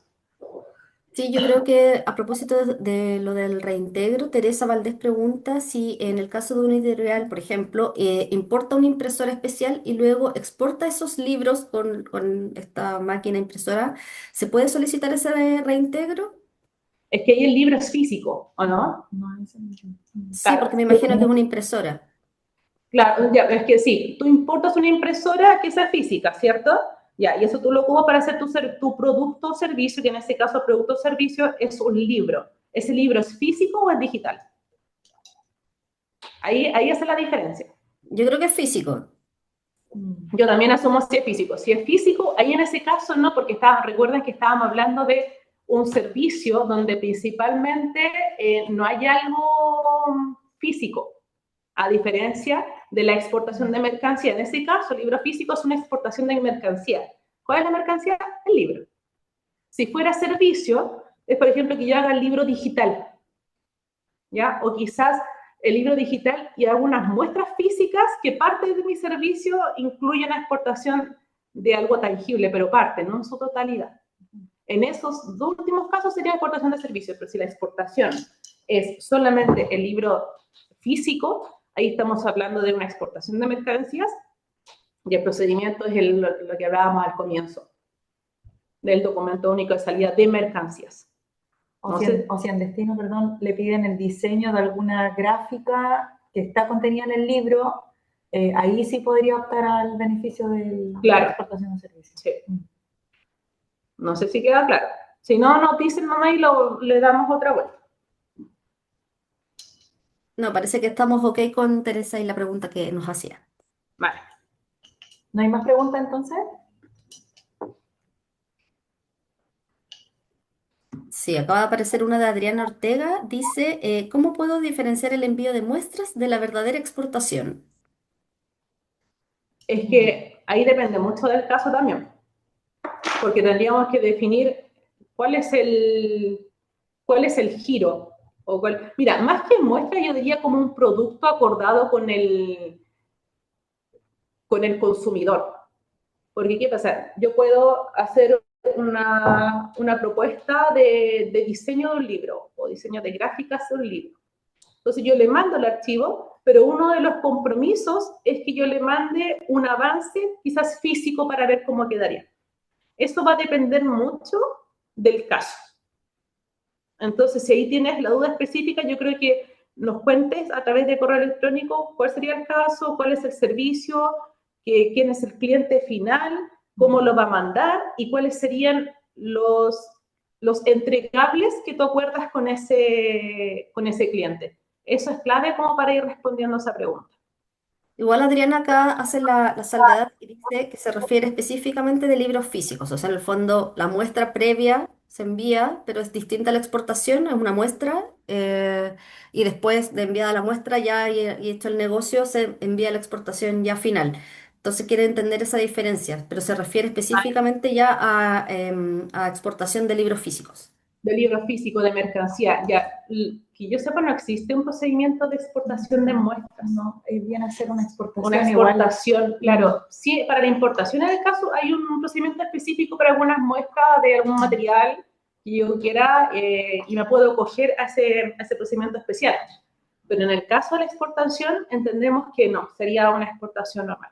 Sí, yo creo que a propósito de lo del reintegro, Teresa Valdés pregunta si en el caso de una editorial, por ejemplo, importa una impresora especial y luego exporta esos libros con esta máquina impresora, ¿se puede solicitar ese reintegro? Es que ahí el libro es físico, ¿o no? No, eso no. Sí, Claro, porque me imagino que es una impresora. claro, ya, es que sí, tú importas una impresora que sea física, ¿cierto? Ya, y eso tú lo ocupas para hacer tu producto o servicio, que en este caso el producto o servicio es un libro. ¿Ese libro es físico o es digital? Ahí hace la diferencia. Yo creo que es físico. Yo también asumo si es físico. Si es físico, ahí en ese caso no, porque recuerden que estábamos hablando de un servicio donde principalmente no hay algo físico, a diferencia de la exportación de mercancía. En ese caso, el libro físico es una exportación de mercancía. ¿Cuál es la mercancía? El libro. Si fuera servicio, es por ejemplo que yo haga el libro digital, ¿ya? O quizás el libro digital y algunas muestras físicas que parte de mi servicio incluyen la exportación de algo tangible, pero parte, no en su totalidad. En esos dos últimos casos sería exportación de servicios, pero si la exportación es solamente el libro físico, ahí estamos hablando de una exportación de mercancías y el procedimiento es lo que hablábamos al comienzo, del documento único de salida de mercancías. O si en destino, perdón, le piden el diseño de alguna gráfica que está contenida en el libro, ahí sí podría optar al beneficio de la exportación de servicios. Sí. No sé si queda claro. Si no, nos dicen nomás y le damos otra vuelta. No, parece que estamos ok con Teresa y la pregunta que nos hacía. Vale. ¿No hay más preguntas entonces? Sí, acaba de aparecer una de Adriana Ortega. Dice, ¿cómo puedo diferenciar el envío de muestras de la verdadera exportación? Es que ahí depende mucho del caso también, porque tendríamos que definir cuál es el giro. Mira, más que muestra, yo diría como un producto acordado con el consumidor. Porque, ¿qué pasa? Yo puedo hacer una propuesta de diseño de un libro o diseño de gráficas de un libro. Entonces yo le mando el archivo, pero uno de los compromisos es que yo le mande un avance quizás físico para ver cómo quedaría. Eso va a depender mucho del caso. Entonces, si ahí tienes la duda específica, yo creo que nos cuentes a través de correo electrónico cuál sería el caso, cuál es el servicio, quién es el cliente final, cómo lo va a mandar y cuáles serían los entregables que tú acuerdas con ese cliente. Eso es clave como para ir respondiendo a esa pregunta. Igual Adriana acá hace la salvedad y dice que se refiere específicamente de libros físicos, o sea, en el fondo la muestra previa se envía, pero es distinta a la exportación, es una muestra, y después de enviada la muestra ya y hecho el negocio, se envía la exportación ya final. Entonces quiere entender esa diferencia, pero se refiere específicamente ya a exportación de libros físicos. De libro físico, de mercancía, ya, que yo sepa, no existe un procedimiento de exportación de muestras. No, viene a ser una exportación. Una exportación, claro. Sí, para la importación, en el caso, hay un procedimiento específico para algunas muestras de algún material que yo quiera y me puedo coger a ese procedimiento especial. Pero en el caso de la exportación, entendemos que no, sería una exportación normal.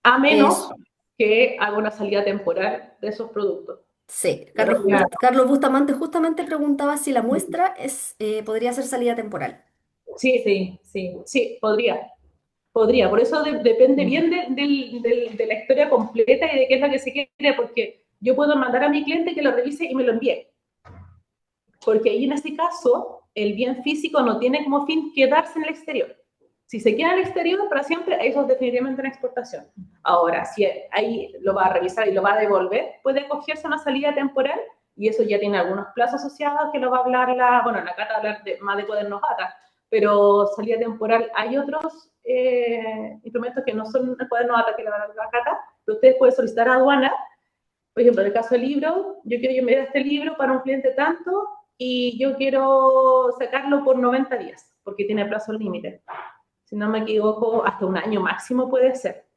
A menos que haga una salida temporal de esos productos. Sí, Carlos Bustamante justamente preguntaba si la muestra podría ser salida temporal. Sí, podría. Podría, por eso depende bien de la historia completa y de qué es lo que se quiere, porque yo puedo mandar a mi cliente que lo revise y me lo envíe. Porque ahí en este caso, el bien físico no tiene como fin quedarse en el exterior. Si se queda en el exterior para siempre, eso es definitivamente una exportación. Ahora, si ahí lo va a revisar y lo va a devolver, puede acogerse a una salida temporal y eso ya tiene algunos plazos asociados que lo va a hablar la Cata hablar más de cuadernos ATA, pero salida temporal hay otros instrumentos que no son el cuaderno ATA que le va a dar la Cata, pero ustedes pueden solicitar a aduana. Por ejemplo, en el caso del libro, yo quiero enviar este libro para un cliente tanto y yo quiero sacarlo por 90 días, porque tiene plazo límite. Si no me equivoco, hasta un año máximo puede ser.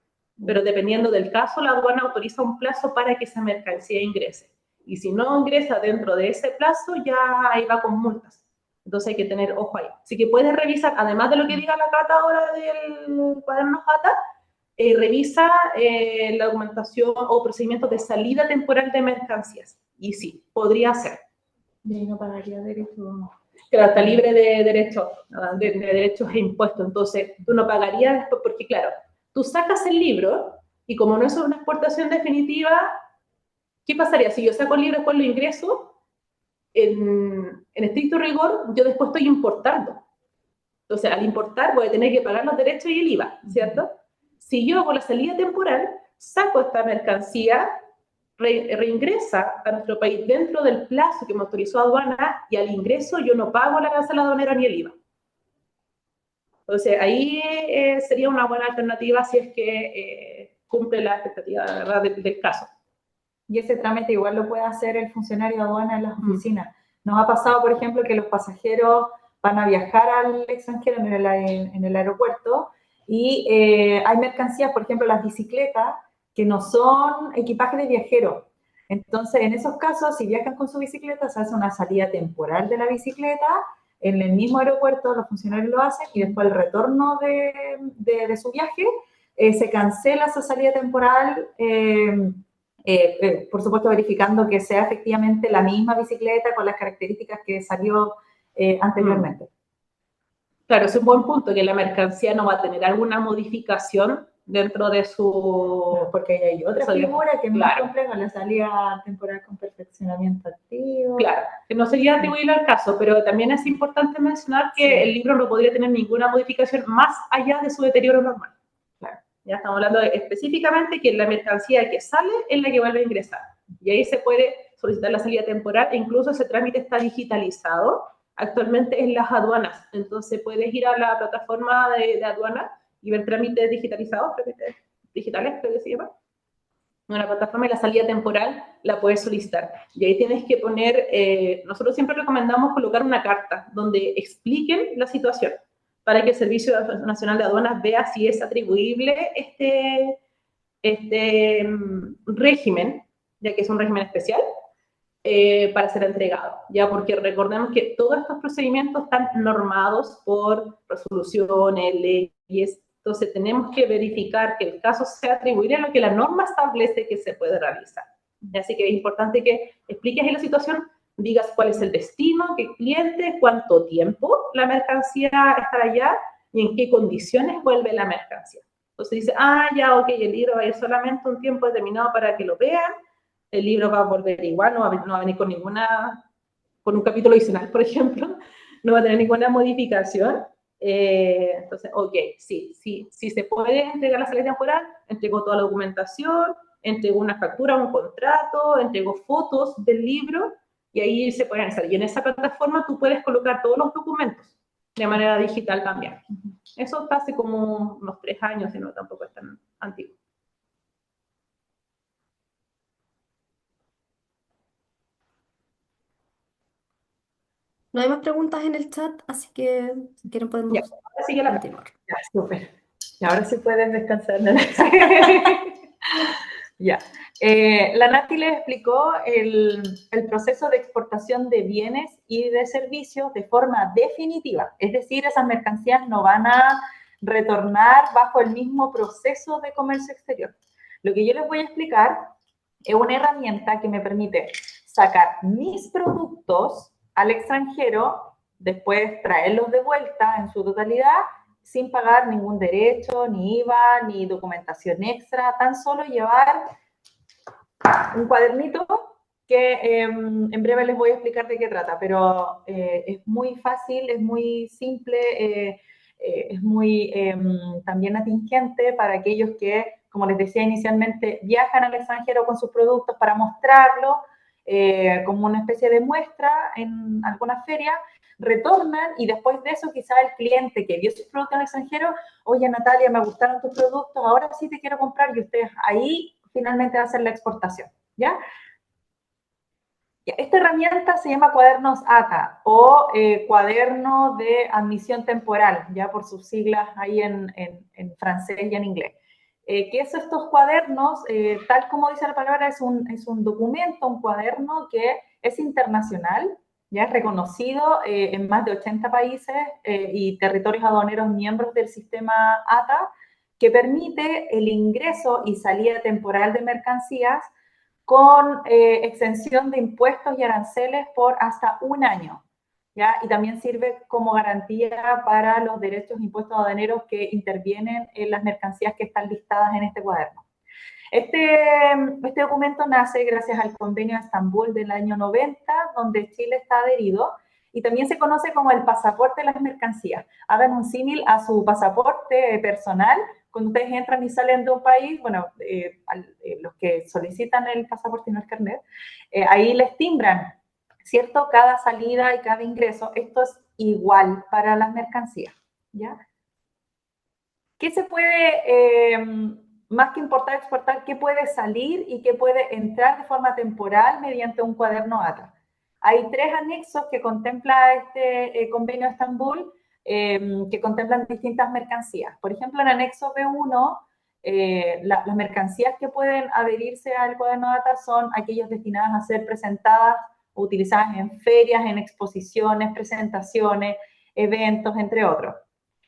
Pero dependiendo del caso, la aduana autoriza un plazo para que esa mercancía ingrese. Y si no ingresa dentro de ese plazo, ya ahí va con multas. Entonces hay que tener ojo ahí. Así que puedes revisar, además de lo que diga la Cata ahora del cuaderno Jata, revisa la documentación o procedimientos de salida temporal de mercancías. Y sí, podría ser. Y no pagaría derecho. Claro, está libre de derechos, de derechos e impuestos. Entonces, tú no pagarías después, porque claro, tú sacas el libro y como no es una exportación definitiva, ¿qué pasaría? Si yo saco el libro y después lo ingreso, en estricto rigor, yo después estoy importando. Entonces, al importar voy a tener que pagar los derechos y el IVA, ¿cierto? Si yo con la salida temporal saco esta mercancía, reingresa a nuestro país dentro del plazo que me autorizó aduana y al ingreso yo no pago la cancela aduanera ni el IVA. Entonces, ahí sería una buena alternativa si es que cumple la expectativa, la verdad, del caso. Y ese trámite igual lo puede hacer el funcionario de aduana en las oficinas. Nos ha pasado, por ejemplo, que los pasajeros van a viajar al extranjero en el aeropuerto y hay mercancías, por ejemplo, las bicicletas, que no son equipaje de viajero. Entonces, en esos casos, si viajan con su bicicleta, se hace una salida temporal de la bicicleta, en el mismo aeropuerto los funcionarios lo hacen y después el retorno de su viaje se cancela esa salida temporal, por supuesto verificando que sea efectivamente la misma bicicleta con las características que salió anteriormente. Claro, es un buen punto, que la mercancía no va a tener alguna modificación dentro de su... Porque hay otra figura que es más compleja, la salida temporal con perfeccionamiento activo. Claro, que no sería atribuible al caso, pero también es importante mencionar que el libro no podría tener ninguna modificación más allá de su deterioro normal. Claro. Ya estamos hablando específicamente que la mercancía que sale es la que vuelve a ingresar. Y ahí se puede solicitar la salida temporal e incluso ese trámite está digitalizado actualmente en las aduanas. Entonces puedes ir a la plataforma de aduana y ver trámites digitalizados, trámites digitales, creo que se llama. Una plataforma y la salida temporal la puedes solicitar. Y ahí tienes que poner, nosotros siempre recomendamos colocar una carta donde expliquen la situación para que el Servicio Nacional de Aduanas vea si es atribuible este régimen, ya que es un régimen especial, para ser entregado, ya porque recordemos que todos estos procedimientos están normados por resoluciones, leyes, entonces tenemos que verificar que el caso sea atribuible a lo que la norma establece que se puede realizar. Así que es importante que expliques en la situación, digas cuál es el destino, qué cliente, cuánto tiempo la mercancía estará allá y en qué condiciones vuelve la mercancía. Entonces dice, ya, ok, el libro va a ir solamente un tiempo determinado para que lo vean, el libro va a volver igual, no va a venir con un capítulo adicional, por ejemplo, no va a tener ninguna modificación. Entonces, ok, sí se puede entregar la salida temporal, entregó toda la documentación, entregó una factura, un contrato, entregó fotos del libro y ahí se puede analizar. Y en esa plataforma tú puedes colocar todos los documentos de manera digital también. Eso está hace como unos 3 años, y no tampoco es tan antiguo. No hay más preguntas en el chat, así que si quieren podemos continuar. Ya, súper. Y ahora sí puedes descansar, ¿no? Ya. La Nati les explicó el proceso de exportación de bienes y de servicios de forma definitiva. Es decir, esas mercancías no van a retornar bajo el mismo proceso de comercio exterior. Lo que yo les voy a explicar es una herramienta que me permite sacar mis productos al extranjero, después traerlos de vuelta en su totalidad, sin pagar ningún derecho, ni IVA, ni documentación extra, tan solo llevar un cuadernito que en breve les voy a explicar de qué trata, pero es muy fácil, es muy simple, es muy también atingente para aquellos que, como les decía inicialmente, viajan al extranjero con sus productos para mostrarlo como una especie de muestra en alguna feria, retornan y después de eso quizá el cliente que vio sus productos en el extranjero, oye Natalia, me gustaron tus productos, ahora sí te quiero comprar, y ustedes ahí finalmente va a ser la exportación, ¿ya? Esta herramienta se llama cuadernos ATA o cuaderno de admisión temporal, ya por sus siglas ahí en francés y en inglés. ¿Qué es estos cuadernos? Tal como dice la palabra, es un documento, un cuaderno que es internacional, ya es reconocido en más de 80 países y territorios aduaneros miembros del sistema ATA, que permite el ingreso y salida temporal de mercancías con exención de impuestos y aranceles por hasta un año, ¿ya? Y también sirve como garantía para los derechos e impuestos aduaneros que intervienen en las mercancías que están listadas en este cuaderno. Este documento nace gracias al Convenio de Estambul del año 90, donde Chile está adherido, y también se conoce como el pasaporte de las mercancías. Hagan un símil a su pasaporte personal. Cuando ustedes entran y salen de un país, bueno, los que solicitan el pasaporte y no el carnet, ahí les timbran, ¿cierto? Cada salida y cada ingreso. Esto es igual para las mercancías, ¿ya? ¿Qué se puede, más que importar, exportar, qué puede salir y qué puede entrar de forma temporal mediante un cuaderno ATA? Hay 3 anexos que contempla este convenio de Estambul, que contemplan distintas mercancías. Por ejemplo, en anexo B1, las mercancías que pueden adherirse al cuaderno ATA son aquellas destinadas a ser presentadas o utilizadas en ferias, en exposiciones, presentaciones, eventos, entre otros.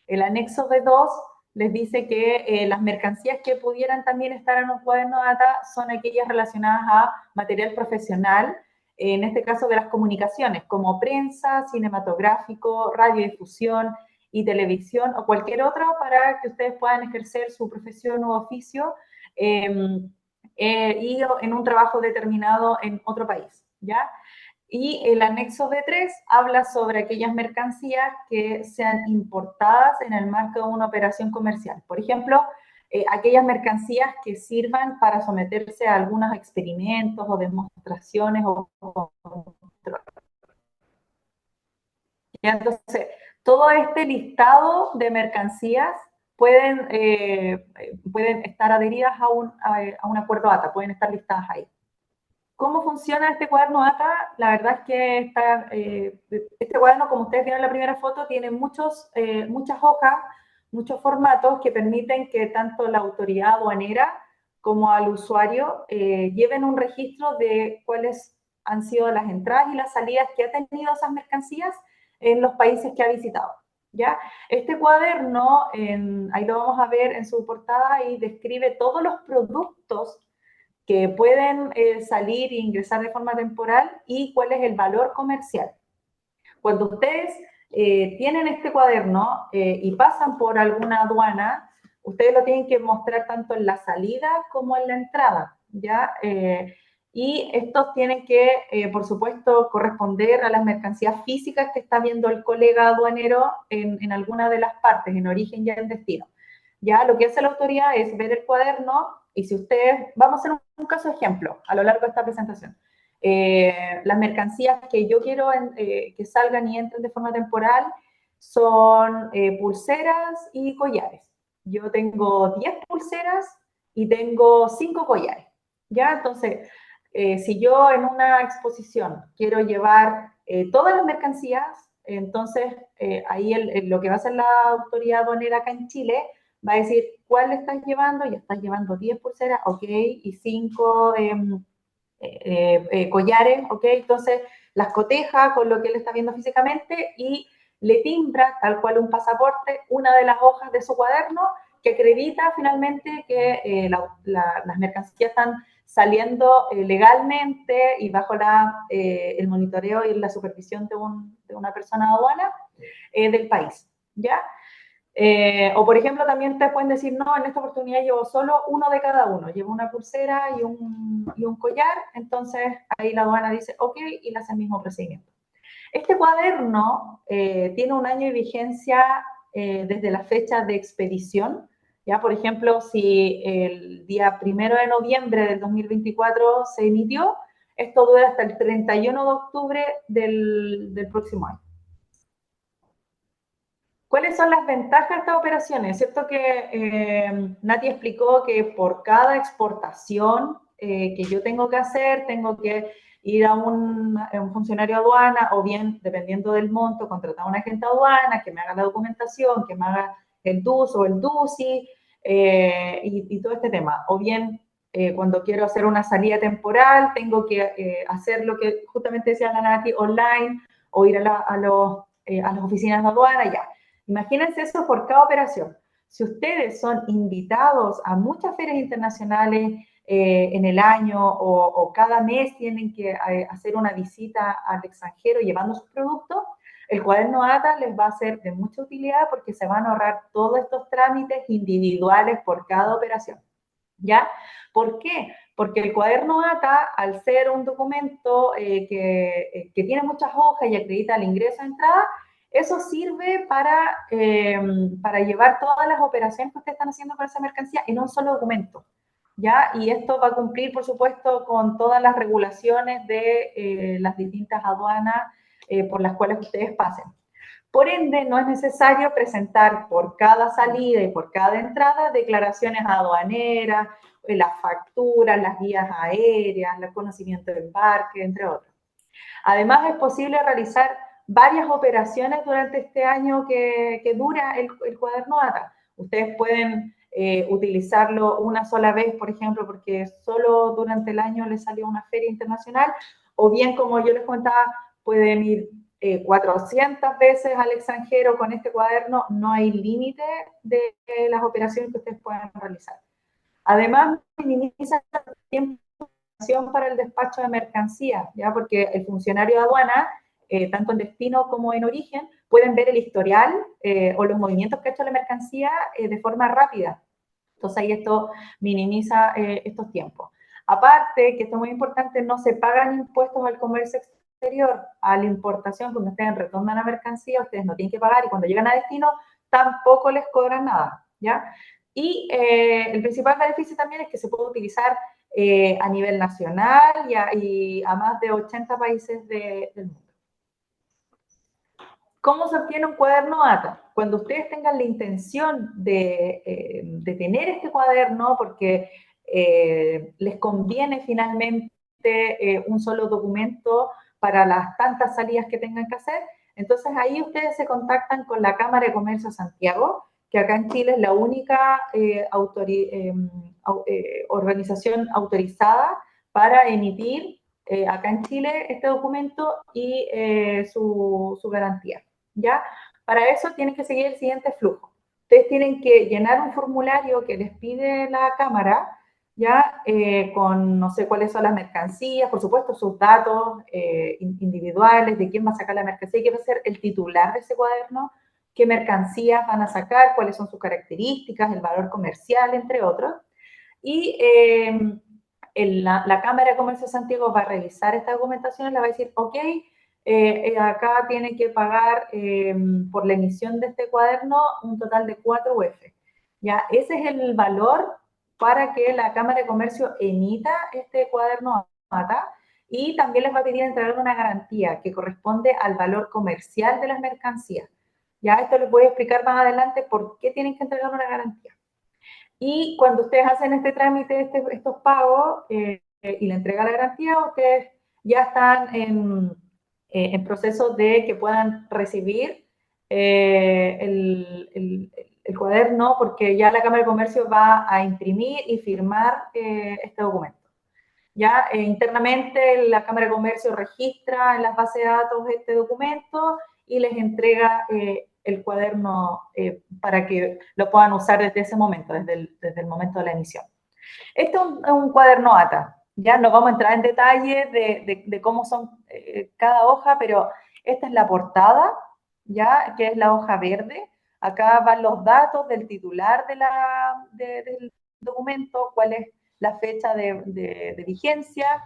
El anexo B2 les dice que las mercancías que pudieran también estar en un cuaderno de ATA son aquellas relacionadas a material profesional, en este caso de las comunicaciones, como prensa, cinematográfico, radiodifusión y televisión o cualquier otro para que ustedes puedan ejercer su profesión u oficio y en un trabajo determinado en otro país, ¿ya? Y el anexo B3 habla sobre aquellas mercancías que sean importadas en el marco de una operación comercial. Por ejemplo, aquellas mercancías que sirvan para someterse a algunos experimentos o demostraciones o control. Entonces, todo este listado de mercancías pueden estar adheridas a un acuerdo ATA, pueden estar listadas ahí. ¿Cómo funciona este cuaderno ATA? La verdad es que este cuaderno, como ustedes vieron en la primera foto, tiene muchas hojas, muchos formatos que permiten que tanto la autoridad aduanera como al usuario lleven un registro de cuáles han sido las entradas y las salidas que ha tenido esas mercancías en los países que ha visitado, ¿ya? Este cuaderno, ahí lo vamos a ver en su portada, y describe todos los productos que pueden salir e ingresar de forma temporal y cuál es el valor comercial. Cuando ustedes tienen este cuaderno y pasan por alguna aduana, ustedes lo tienen que mostrar tanto en la salida como en la entrada, ¿ya? Y estos tienen que, por supuesto, corresponder a las mercancías físicas que está viendo el colega aduanero en alguna de las partes, en origen y en destino. Ya lo que hace la autoridad es ver el cuaderno, y si ustedes, vamos a hacer un caso ejemplo a lo largo de esta presentación. Las mercancías que yo quiero que salgan y entren de forma temporal son pulseras y collares. Yo tengo 10 pulseras y tengo 5 collares, ¿ya? Entonces, si yo en una exposición quiero llevar todas las mercancías, entonces ahí lo que va a hacer la autoridad aduanera acá en Chile va a decir cuál estás llevando, ya estás llevando 10 pulseras, ok, y 5 collares, ok, entonces las coteja con lo que él está viendo físicamente y le timbra, tal cual un pasaporte, una de las hojas de su cuaderno que acredita finalmente que las mercancías están saliendo legalmente y bajo el monitoreo y la supervisión de una persona aduana del país, ¿ya? O por ejemplo, también te pueden decir, no, en esta oportunidad llevo solo uno de cada uno, llevo una pulsera y un collar, entonces ahí la aduana dice, ok, y le hace el mismo procedimiento. Este cuaderno tiene un año de vigencia desde la fecha de expedición. Ya, por ejemplo, si el día 1 de noviembre del 2024 se emitió, esto dura hasta el 31 de octubre del próximo año. ¿Cuáles son las ventajas de estas operaciones? ¿Cierto que Nati explicó que por cada exportación que yo tengo que hacer, tengo que ir a un funcionario de aduana o bien, dependiendo del monto, contratar a un agente de aduana que me haga la documentación, que me haga el DUS o el DUSI y todo este tema? O bien, cuando quiero hacer una salida temporal, tengo que hacer lo que justamente decía la Nati, online, o ir a las oficinas de aduana, ya. Imagínense eso por cada operación. Si ustedes son invitados a muchas ferias internacionales en el año o cada mes tienen que hacer una visita al extranjero llevando sus productos, el cuaderno ATA les va a ser de mucha utilidad porque se van a ahorrar todos estos trámites individuales por cada operación. ¿Ya? ¿Por qué? Porque el cuaderno ATA, al ser un documento que tiene muchas hojas y acredita el ingreso a entrada, eso sirve para llevar todas las operaciones que ustedes están haciendo con esa mercancía en un solo documento. ¿Ya? Y esto va a cumplir, por supuesto, con todas las regulaciones de las distintas aduanas por las cuales ustedes pasen. Por ende, no es necesario presentar por cada salida y por cada entrada declaraciones aduaneras, las facturas, las guías aéreas, el conocimiento de embarque, entre otros. Además, es posible realizar varias operaciones durante este año que dura el cuaderno ATA. Ustedes pueden utilizarlo una sola vez, por ejemplo, porque solo durante el año les salió una feria internacional, o bien, como yo les contaba, pueden ir 400 veces al extranjero con este cuaderno. No hay límite de las operaciones que ustedes puedan realizar. Además, minimiza el tiempo para el despacho de mercancía, ¿ya? Porque el funcionario de aduana, tanto en destino como en origen, pueden ver el historial o los movimientos que ha hecho la mercancía de forma rápida. Entonces ahí esto minimiza estos tiempos. Aparte, que esto es muy importante, no se pagan impuestos al comercio exterior, a la importación. Cuando ustedes retornan la mercancía, ustedes no tienen que pagar, y cuando llegan a destino tampoco les cobran nada, ¿ya? Y el principal beneficio también es que se puede utilizar a nivel nacional y a más de 80 países del mundo. ¿Cómo se obtiene un cuaderno ATA? Cuando ustedes tengan la intención de tener este cuaderno, porque les conviene finalmente un solo documento para las tantas salidas que tengan que hacer, entonces ahí ustedes se contactan con la Cámara de Comercio de Santiago, que acá en Chile es la única organización autorizada para emitir acá en Chile este documento y su garantía. ¿Ya? Para eso tienen que seguir el siguiente flujo. Ustedes tienen que llenar un formulario que les pide la Cámara, ¿ya? Con no sé cuáles son las mercancías, por supuesto sus datos individuales, de quién va a sacar la mercancía, quién va a ser el titular de ese cuaderno, qué mercancías van a sacar, cuáles son sus características, el valor comercial, entre otros. Y la Cámara de Comercio de Santiago va a revisar esta documentación y le va a decir, ok, acá tiene que pagar por la emisión de este cuaderno un total de 4 UF. Ya, ese es el valor para que la Cámara de Comercio emita este cuaderno ATA, y también les va a pedir entregar una garantía que corresponde al valor comercial de las mercancías. Ya, esto les voy a explicar más adelante por qué tienen que entregar una garantía. Y cuando ustedes hacen este trámite, estos pagos y le entrega la garantía, ustedes ya están en proceso de que puedan recibir el cuaderno, porque ya la Cámara de Comercio va a imprimir y firmar este documento. Ya internamente la Cámara de Comercio registra en las bases de datos este documento y les entrega el cuaderno para que lo puedan usar desde ese momento, desde el momento de la emisión. Este es un cuaderno ATA. Ya no vamos a entrar en detalle de cómo son cada hoja, pero esta es la portada, ya, que es la hoja verde. Acá van los datos del titular del documento, cuál es la fecha de vigencia,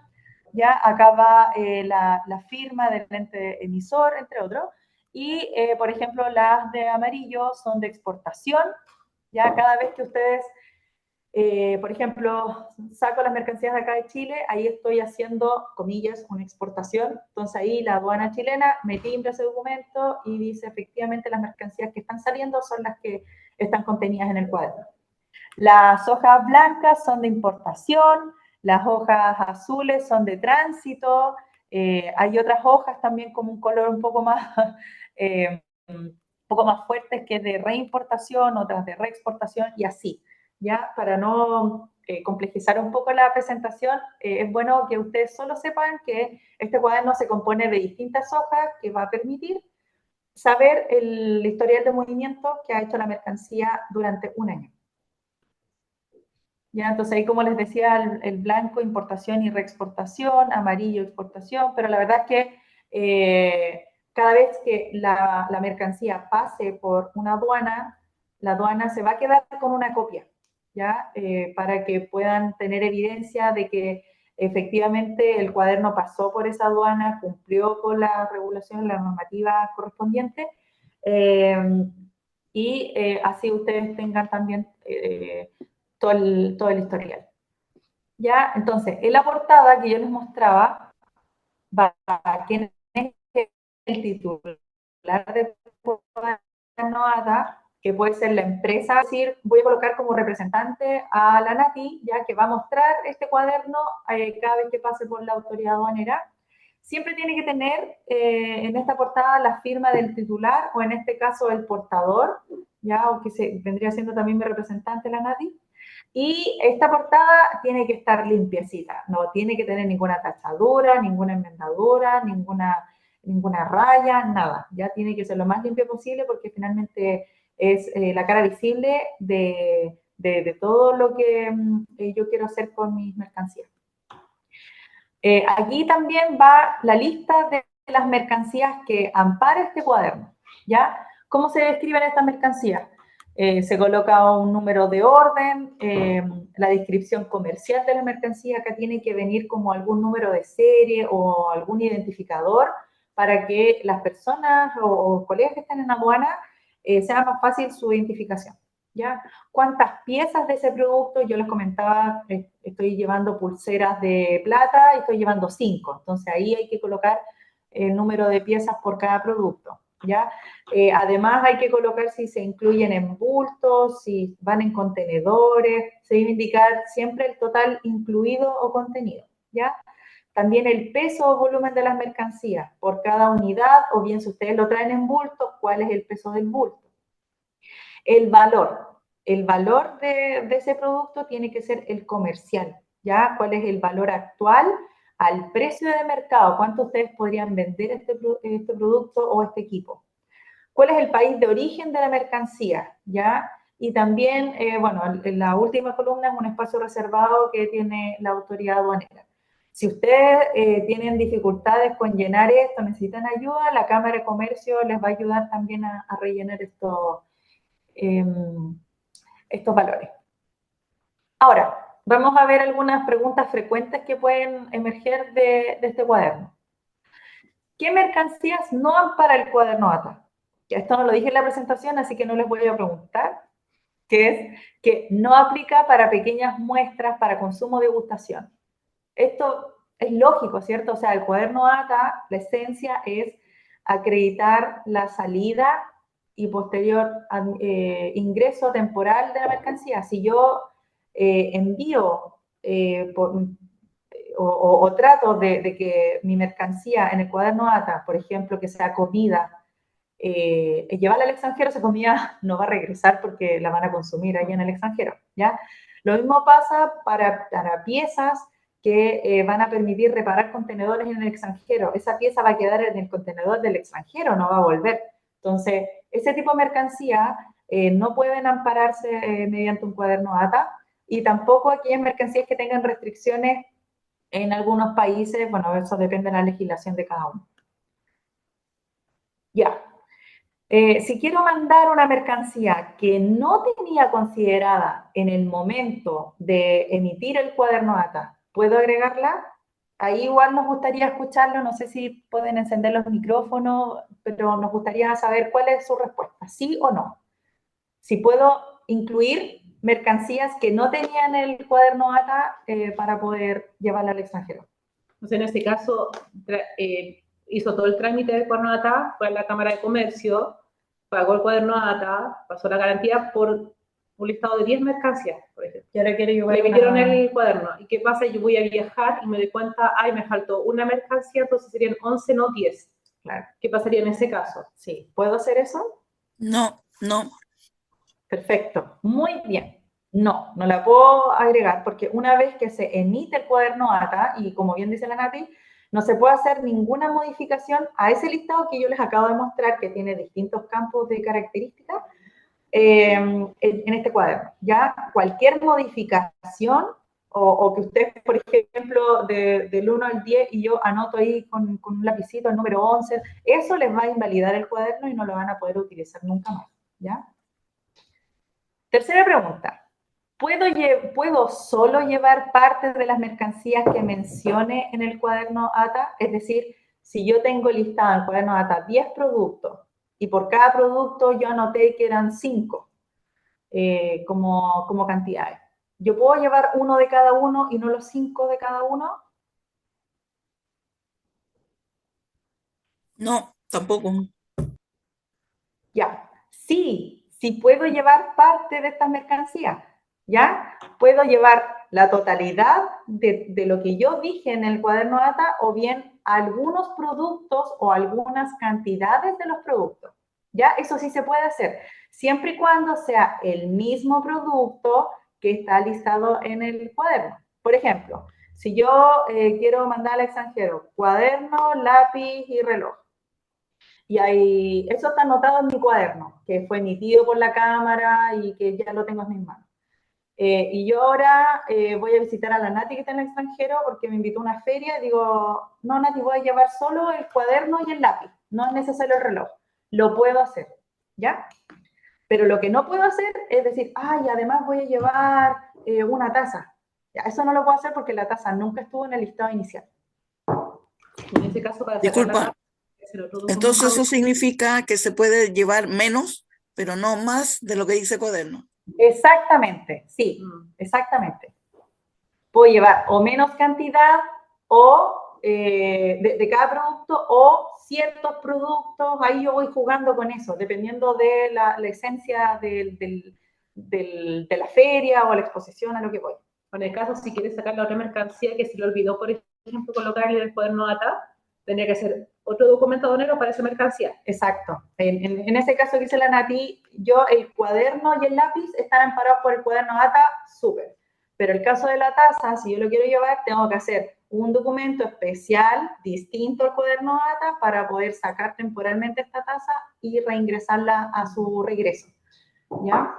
ya acá va la firma del ente emisor, entre otros, y por ejemplo las de amarillo son de exportación, ya cada vez que ustedes por ejemplo, saco las mercancías de acá de Chile, ahí estoy haciendo, comillas, una exportación. Entonces ahí la aduana chilena me timbra ese documento y dice efectivamente las mercancías que están saliendo son las que están contenidas en el cuaderno. Las hojas blancas son de importación, las hojas azules son de tránsito, hay otras hojas también como un color un poco más fuertes que es de reimportación, otras de reexportación y así. ¿Ya? Para no complejizar un poco la presentación, es bueno que ustedes solo sepan que este cuaderno se compone de distintas hojas que va a permitir saber el historial de movimiento que ha hecho la mercancía durante un año. ¿Ya? Entonces ahí, como les decía, el blanco importación y reexportación, amarillo exportación, pero la verdad es que cada vez que la mercancía pase por una aduana, la aduana se va a quedar con una copia, ¿ya? Para que puedan tener evidencia de que efectivamente el cuaderno pasó por esa aduana, cumplió con la regulación, la normativa correspondiente, y así ustedes tengan también todo el historial. ¿Ya? Entonces, en la portada que yo les mostraba, va quién es el titular de cuaderno ATA, que puede ser la empresa, es decir, voy a colocar como representante a la Nati, ya que va a mostrar este cuaderno cada vez que pase por la autoridad aduanera. Siempre tiene que tener en esta portada la firma del titular, o en este caso el portador, ya, o que vendría siendo también mi representante, la Nati. Y esta portada tiene que estar limpiecita, no tiene que tener ninguna tachadura, ninguna enmendadura, ninguna raya, nada. Ya tiene que ser lo más limpio posible porque finalmente es la cara visible de todo lo que yo quiero hacer con mis mercancías. Aquí también va la lista de las mercancías que ampara este cuaderno, ¿ya? ¿Cómo se describen estas mercancías? Se coloca un número de orden, la descripción comercial de la mercancía, acá tiene que venir como algún número de serie o algún identificador para que las personas o colegas que estén en aduana sea más fácil su identificación, ¿ya? ¿Cuántas piezas de ese producto? Yo les comentaba, estoy llevando pulseras de plata y estoy llevando 5, entonces ahí hay que colocar el número de piezas por cada producto, ¿ya? Además hay que colocar si se incluyen en bultos, si van en contenedores, se debe indicar siempre el total incluido o contenido, ¿ya? También el peso o volumen de las mercancías por cada unidad, o bien si ustedes lo traen en bulto, cuál es el peso del bulto. El valor de ese producto tiene que ser el comercial, ¿ya? ¿Cuál es el valor actual al precio de mercado? ¿Cuánto ustedes podrían vender este producto o este equipo? ¿Cuál es el país de origen de la mercancía? ¿Ya? Y también, bueno, en la última columna es un espacio reservado que tiene la autoridad aduanera. Si ustedes tienen dificultades con llenar esto, necesitan ayuda, la Cámara de Comercio les va a ayudar también a rellenar estos valores. Ahora, vamos a ver algunas preguntas frecuentes que pueden emerger de este cuaderno. ¿Qué mercancías no ampara el cuaderno ATA? Ya esto no lo dije en la presentación, así que no les voy a preguntar, que es que no aplica para pequeñas muestras para consumo de degustación. Esto es lógico, ¿cierto? O sea, el cuaderno ATA, la esencia es acreditar la salida y posterior ingreso temporal de la mercancía. Si yo envío o trato de que mi mercancía en el cuaderno ATA, por ejemplo, que sea comida, llevarla al extranjero, esa comida no va a regresar porque la van a consumir allá en el extranjero, ¿ya? Lo mismo pasa para piezas que van a permitir reparar contenedores en el extranjero. Esa pieza va a quedar en el contenedor del extranjero, no va a volver. Entonces, ese tipo de mercancía no pueden ampararse mediante un cuaderno ATA, y tampoco aquellas mercancías que tengan restricciones en algunos países. Bueno, eso depende de la legislación de cada uno. Ya. Si quiero mandar una mercancía que no tenía considerada en el momento de emitir el cuaderno ATA, ¿puedo agregarla? Ahí igual nos gustaría escucharlo, no sé si pueden encender los micrófonos, pero nos gustaría saber cuál es su respuesta, sí o no. Si puedo incluir mercancías que no tenían el cuaderno ATA para poder llevarla al extranjero. Entonces, en este caso, hizo todo el trámite del cuaderno ATA, fue a la Cámara de Comercio, pagó el cuaderno ATA, pasó la garantía por un listado de 10 mercancías, por ejemplo. Y ahora quiero llevar Le emitieron el cuaderno. ¿Y qué pasa? Yo voy a viajar y me doy cuenta, ay, me faltó una mercancía, entonces serían 11, no 10. Claro. ¿Qué pasaría en ese caso? Sí. ¿Puedo hacer eso? No, no. Perfecto. Muy bien. No, no la puedo agregar porque una vez que se emite el cuaderno ATA, y como bien dice la Nati, no se puede hacer ninguna modificación a ese listado que yo les acabo de mostrar, que tiene distintos campos de características, en este cuaderno. Ya cualquier modificación o que usted, por ejemplo, del 1 al 10 y yo anoto ahí con un lapicito el número 11, eso les va a invalidar el cuaderno y no lo van a poder utilizar nunca más. ¿Ya? Tercera pregunta. ¿Puedo solo llevar parte de las mercancías que mencione en el cuaderno ATA? Es decir, si yo tengo listado en el cuaderno ATA 10 productos y por cada producto yo anoté que eran 5 como cantidades. ¿Yo puedo llevar uno de cada uno y no los 5 de cada uno? No, tampoco. Ya. Sí puedo llevar parte de estas mercancías. ¿Ya? Puedo llevar la totalidad de lo que yo dije en el cuaderno ATA o bien algunos productos o algunas cantidades de los productos. ¿Ya? Eso sí se puede hacer, siempre y cuando sea el mismo producto que está listado en el cuaderno. Por ejemplo, si yo quiero mandar al extranjero cuaderno, lápiz y reloj, y ahí, eso está anotado en mi cuaderno, que fue emitido por la cámara y que ya lo tengo en mis manos. Y yo ahora voy a visitar a la Nati que está en el extranjero porque me invitó a una feria y digo, no Nati, voy a llevar solo el cuaderno y el lápiz, no es necesario el reloj. Lo puedo hacer, ¿ya? Pero lo que no puedo hacer es decir, ay, además voy a llevar una taza. Ya, eso no lo puedo hacer porque la taza nunca estuvo en el listado inicial. En ese caso, para sacar la Disculpa. taza, hacer otro Entonces documento. eso significa que se puede llevar menos, pero no más de lo que dice cuaderno. Exactamente, sí, exactamente. Puedo llevar o menos cantidad o de cada producto o ciertos productos, ahí yo voy jugando con eso, dependiendo de la esencia de la feria o la exposición a lo que voy. En el caso, si quieres sacar la otra mercancía que se le olvidó, por ejemplo, colocarle en el cuaderno ATA, tendría que hacer otro documento aduanero para esa mercancía. Exacto. En ese caso que dice la Nati, yo el cuaderno y el lápiz están amparados por el cuaderno ATA, súper. Pero el caso de la taza, si yo lo quiero llevar, tengo que hacer un documento especial, distinto al cuaderno ATA, para poder sacar temporalmente esta taza y reingresarla a su regreso. ¿Ya?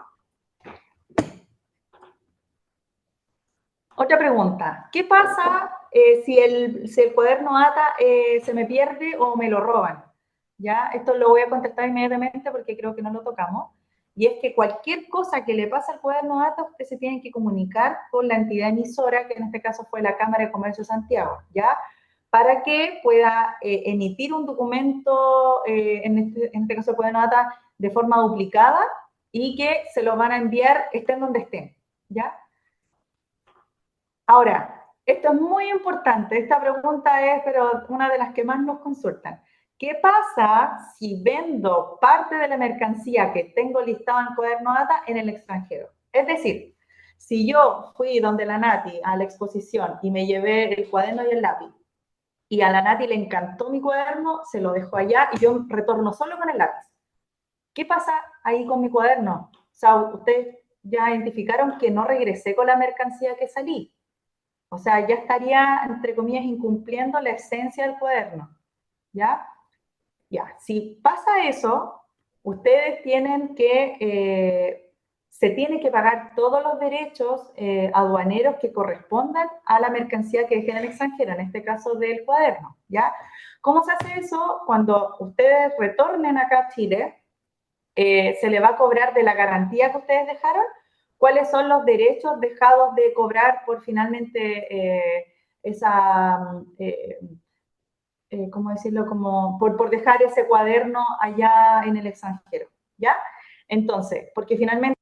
Otra pregunta. ¿Qué pasa si el cuaderno ATA se me pierde o me lo roban? ¿Ya? Esto lo voy a contestar inmediatamente porque creo que no lo tocamos. Y es que cualquier cosa que le pase al cuaderno ATA, usted se tiene que comunicar con la entidad emisora, que en este caso fue la Cámara de Comercio de Santiago, ¿ya? Para que pueda emitir un documento, en este caso el cuaderno ATA, de forma duplicada y que se lo van a enviar estén donde estén, ¿ya? Ahora, esto es muy importante, esta pregunta es pero una de las que más nos consultan. ¿Qué pasa si vendo parte de la mercancía que tengo listada en el cuaderno ATA en el extranjero? Es decir, si yo fui donde la Nati a la exposición y me llevé el cuaderno y el lápiz, y a la Nati le encantó mi cuaderno, se lo dejó allá y yo retorno solo con el lápiz. ¿Qué pasa ahí con mi cuaderno? O sea, ustedes ya identificaron que no regresé con la mercancía que salí. O sea, ya estaría, entre comillas, incumpliendo la esencia del cuaderno. ¿Ya? Ya. Si pasa eso, ustedes tienen que, se tiene que pagar todos los derechos aduaneros que correspondan a la mercancía que dejen en el extranjero, en este caso del cuaderno. ¿Ya? ¿Cómo se hace eso? Cuando ustedes retornen acá a Chile, se le va a cobrar de la garantía que ustedes dejaron, cuáles son los derechos dejados de cobrar por finalmente ¿cómo decirlo? Como por dejar ese cuaderno allá en el extranjero, ¿ya? Entonces, porque finalmente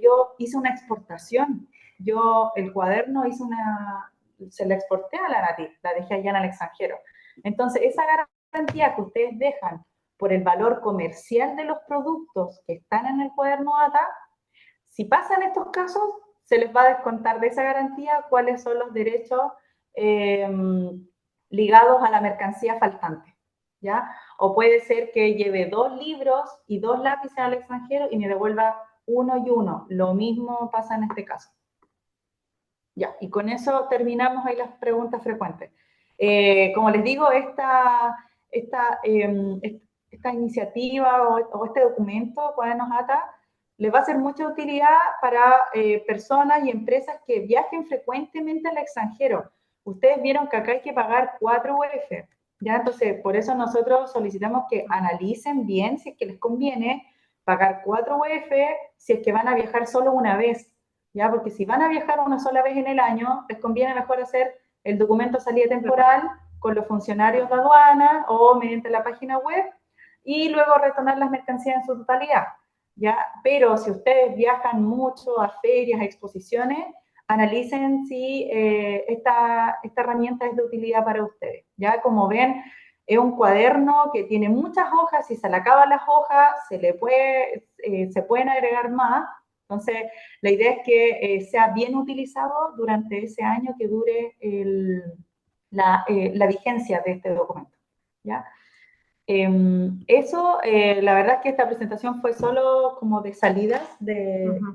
yo hice una exportación, el cuaderno se la exporté a la Nati, la dejé allá en el extranjero. Entonces, esa garantía que ustedes dejan por el valor comercial de los productos que están en el cuaderno ATA, si pasan estos casos, se les va a descontar de esa garantía cuáles son los derechos ligados a la mercancía faltante, ¿ya? O puede ser que lleve 2 libros y 2 lápices al extranjero y me devuelva uno y uno. Lo mismo pasa en este caso. Ya, y con eso terminamos ahí las preguntas frecuentes. Como les digo, esta iniciativa o este documento, Cuadernos ATA, les va a ser mucha utilidad para personas y empresas que viajen frecuentemente al extranjero. Ustedes vieron que acá hay que pagar 4 UF, ¿ya? Entonces, por eso nosotros solicitamos que analicen bien si es que les conviene pagar 4 UF si es que van a viajar solo una vez, ¿ya? Porque si van a viajar una sola vez en el año, les conviene mejor hacer el documento de salida temporal con los funcionarios de aduana o mediante la página web y luego retornar las mercancías en su totalidad, ¿ya? Pero si ustedes viajan mucho a ferias, a exposiciones, analicen si esta herramienta es de utilidad para ustedes, ¿ya? Como ven, es un cuaderno que tiene muchas hojas, si se le acaban las hojas, se pueden agregar más. Entonces, la idea es que sea bien utilizado durante ese año que dure la vigencia de este documento, ¿ya? La verdad es que esta presentación fue solo como de salidas,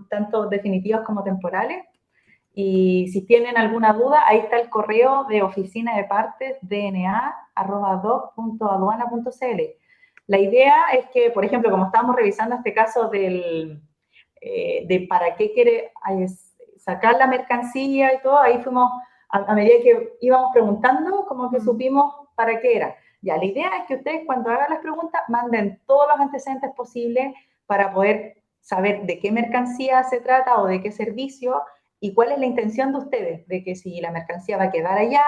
tanto definitivas como temporales. Y si tienen alguna duda, ahí está el correo de oficina de partes dna@doc.aduana.cl. La idea es que, por ejemplo, como estábamos revisando este caso de para qué quiere sacar la mercancía y todo, ahí fuimos, a medida que íbamos preguntando, como que supimos para qué era. Ya, la idea es que ustedes cuando hagan las preguntas manden todos los antecedentes posibles para poder saber de qué mercancía se trata o de qué servicio y cuál es la intención de ustedes, de que si la mercancía va a quedar allá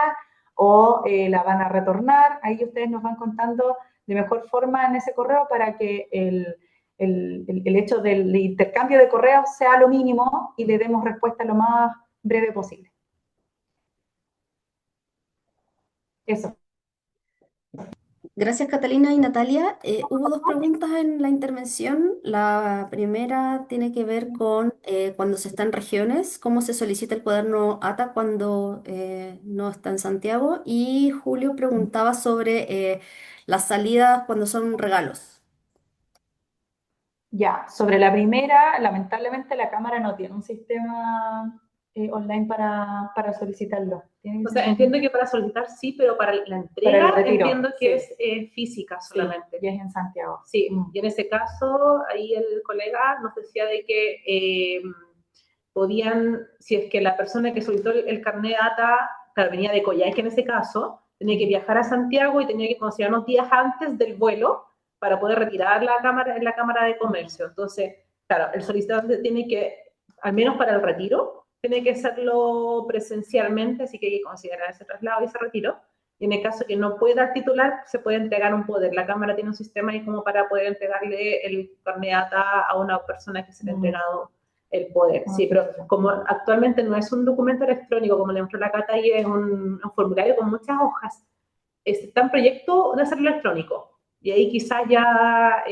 o la van a retornar. Ahí ustedes nos van contando de mejor forma en ese correo para que el hecho del intercambio de correos sea lo mínimo y le demos respuesta lo más breve posible. Eso. Gracias, Catalina y Natalia. Hubo dos preguntas en la intervención. La primera tiene que ver con cuando se está en regiones, cómo se solicita el cuaderno ATA cuando no está en Santiago. Y Julio preguntaba sobre las salidas cuando son regalos. Ya, sobre la primera, lamentablemente la Cámara no tiene un sistema online para solicitarlo. O sea, entiendo que para solicitar sí, pero para la Para entrega el retiro, entiendo que sí. es física solamente. Sí, y es en Santiago. Sí, y en ese caso, ahí el colega nos decía de que podían, si es que la persona que solicitó el carnet ATA, claro, venía de Coyhaique en ese caso, tenía que viajar a Santiago y tenía que considerar unos días antes del vuelo para poder retirar la cámara en la Cámara de Comercio. Entonces, claro, el solicitante tiene que, al menos para el retiro, tiene que hacerlo presencialmente, así que hay que considerar ese traslado y ese retiro. Y en el caso que no pueda el titular, se puede entregar un poder. La Cámara tiene un sistema ahí como para poder entregarle el carnet ATA a una persona que se le ha entregado el poder. Sí, pero como actualmente no es un documento electrónico, como le mostró la Cata, y es un formulario con muchas hojas, está en proyecto de hacerlo electrónico. Y ahí quizás ya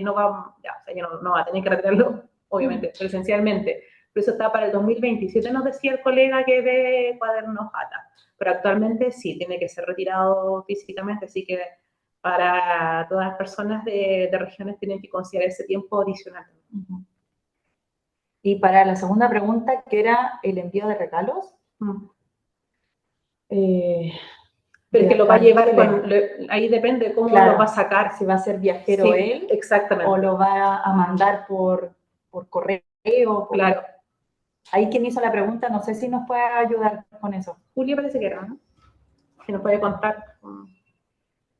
no va, o sea, ya no va a tener que retirarlo, obviamente, presencialmente. Pero eso está para el 2027, nos decía el colega que ve cuadernos ATA. Pero actualmente sí, tiene que ser retirado físicamente, así que para todas las personas de regiones tienen que considerar ese tiempo adicional. Y para la segunda pregunta, que era el envío de regalos. Pero es que lo va a llevar, ahí depende cómo claro, lo va a sacar. Si va a ser viajero sí, él, exactamente. O lo va a mandar por correo. Claro. Ahí quien hizo la pregunta, no sé si nos puede ayudar con eso. Julio parece que era, ¿no? Si nos puede contar.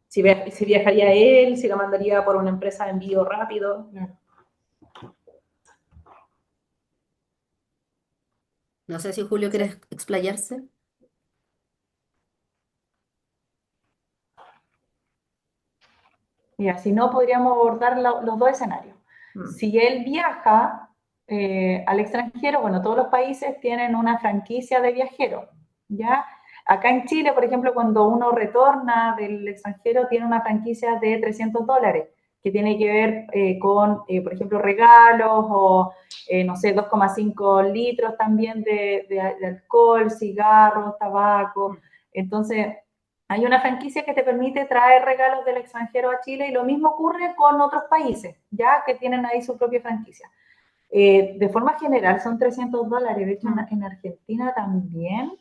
si viajaría él, si lo mandaría por una empresa de envío rápido. No sé si Julio quiere explayarse. Mira, si no, podríamos abordar los dos escenarios. Si él viaja al extranjero, bueno, todos los países tienen una franquicia de viajero, ¿ya? Acá en Chile, por ejemplo, cuando uno retorna del extranjero, tiene una franquicia de $300, que tiene que ver con, por ejemplo, regalos o, no sé, 2,5 litros también de alcohol, cigarros, tabaco. Entonces, hay una franquicia que te permite traer regalos del extranjero a Chile y lo mismo ocurre con otros países, ya que tienen ahí su propia franquicia. De forma general son $300, de hecho en Argentina también.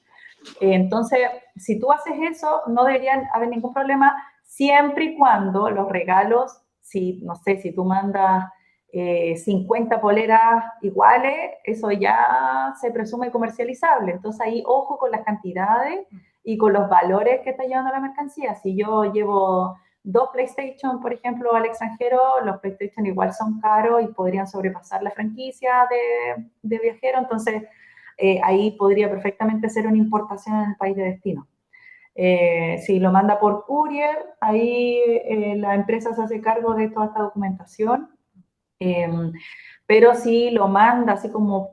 Entonces, si tú haces eso, no deberían haber ningún problema siempre y cuando los regalos, si, no sé, si tú mandas 50 poleras iguales, eso ya se presume comercializable. Entonces ahí ojo con las cantidades y con los valores que está llevando la mercancía. Si yo llevo 2 PlayStation, por ejemplo, al extranjero, los PlayStation igual son caros y podrían sobrepasar la franquicia de viajero. Entonces, ahí podría perfectamente ser una importación en el país de destino. Si lo manda por courier, ahí la empresa se hace cargo de toda esta documentación. Pero si lo manda así como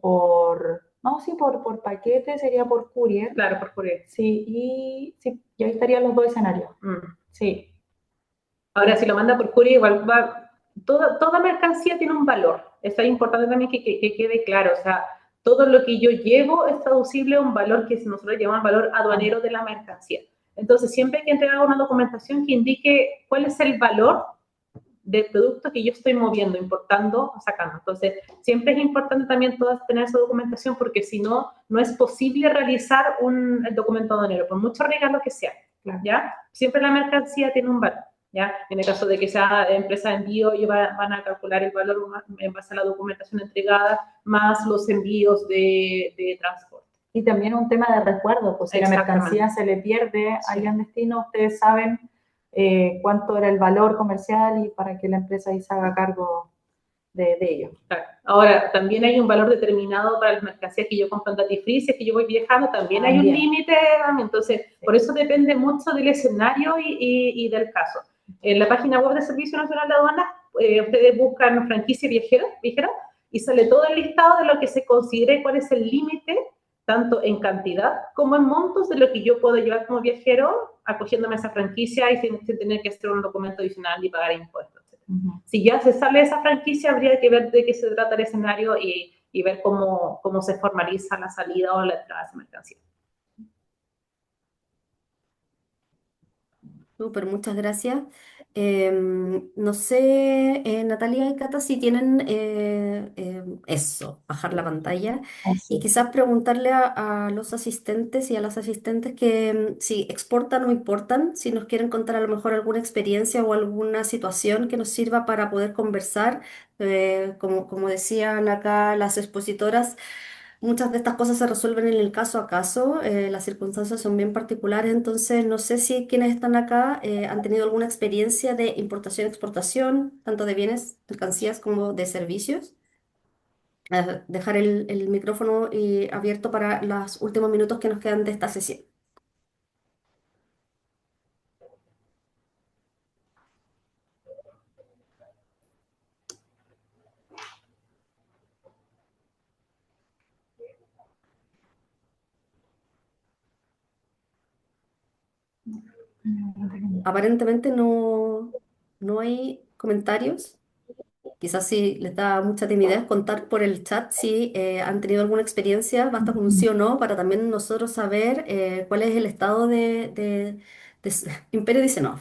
no, sí, por paquete sería por courier. Claro, por courier. Sí, y ahí estarían los dos escenarios. Sí. Ahora, si lo manda por courier, igual va, toda mercancía tiene un valor. Eso es importante también que quede claro. O sea, todo lo que yo llevo es traducible a un valor que nosotros llamamos valor aduanero de la mercancía. Entonces, siempre hay que entregar una documentación que indique cuál es el valor del producto que yo estoy moviendo, importando o sacando. Entonces, siempre es importante también tener esa documentación porque si no, no es posible realizar el documento aduanero, por mucho regalo que sea, ¿ya? Siempre la mercancía tiene un valor, ¿ya? En el caso de que sea empresa de envío, ellos van a calcular el valor en base a la documentación entregada, más los envíos de transporte. Y también un tema de recuerdo, pues si la mercancía se le pierde allá en destino, ustedes saben cuánto era el valor comercial y para que la empresa ahí se haga cargo de ello. Claro. Ahora, también hay un valor determinado para las mercancías que yo compro en Duty Free, si es que yo voy viajando, también hay un límite, entonces, por eso depende mucho del escenario y del caso. En la página web del Servicio Nacional de Aduanas, ustedes buscan franquicia viajera, y sale todo el listado de lo que se considere cuál es el límite, tanto en cantidad como en montos de lo que yo puedo llevar como viajero, acogiéndome a esa franquicia y sin tener que hacer un documento adicional y pagar impuestos. Si ya se sale de esa franquicia, habría que ver de qué se trata el escenario y ver cómo se formaliza la salida o la entrada de esa mercancía. Súper, muchas gracias. No sé, Natalia y Cata, si tienen eso, bajar la pantalla y quizás preguntarle a los asistentes y a las asistentes que si exportan o importan, si nos quieren contar a lo mejor alguna experiencia o alguna situación que nos sirva para poder conversar. Como decían acá las expositoras. Muchas de estas cosas se resuelven en el caso a caso, las circunstancias son bien particulares, entonces no sé si quienes están acá han tenido alguna experiencia de importación-exportación, tanto de bienes, mercancías como de servicios. Dejar el micrófono abierto para los últimos minutos que nos quedan de esta sesión. Aparentemente no hay comentarios. Quizás si les da mucha timidez contar por el chat si han tenido alguna experiencia, basta con un sí o no para también nosotros saber cuál es el estado Imperio dice no,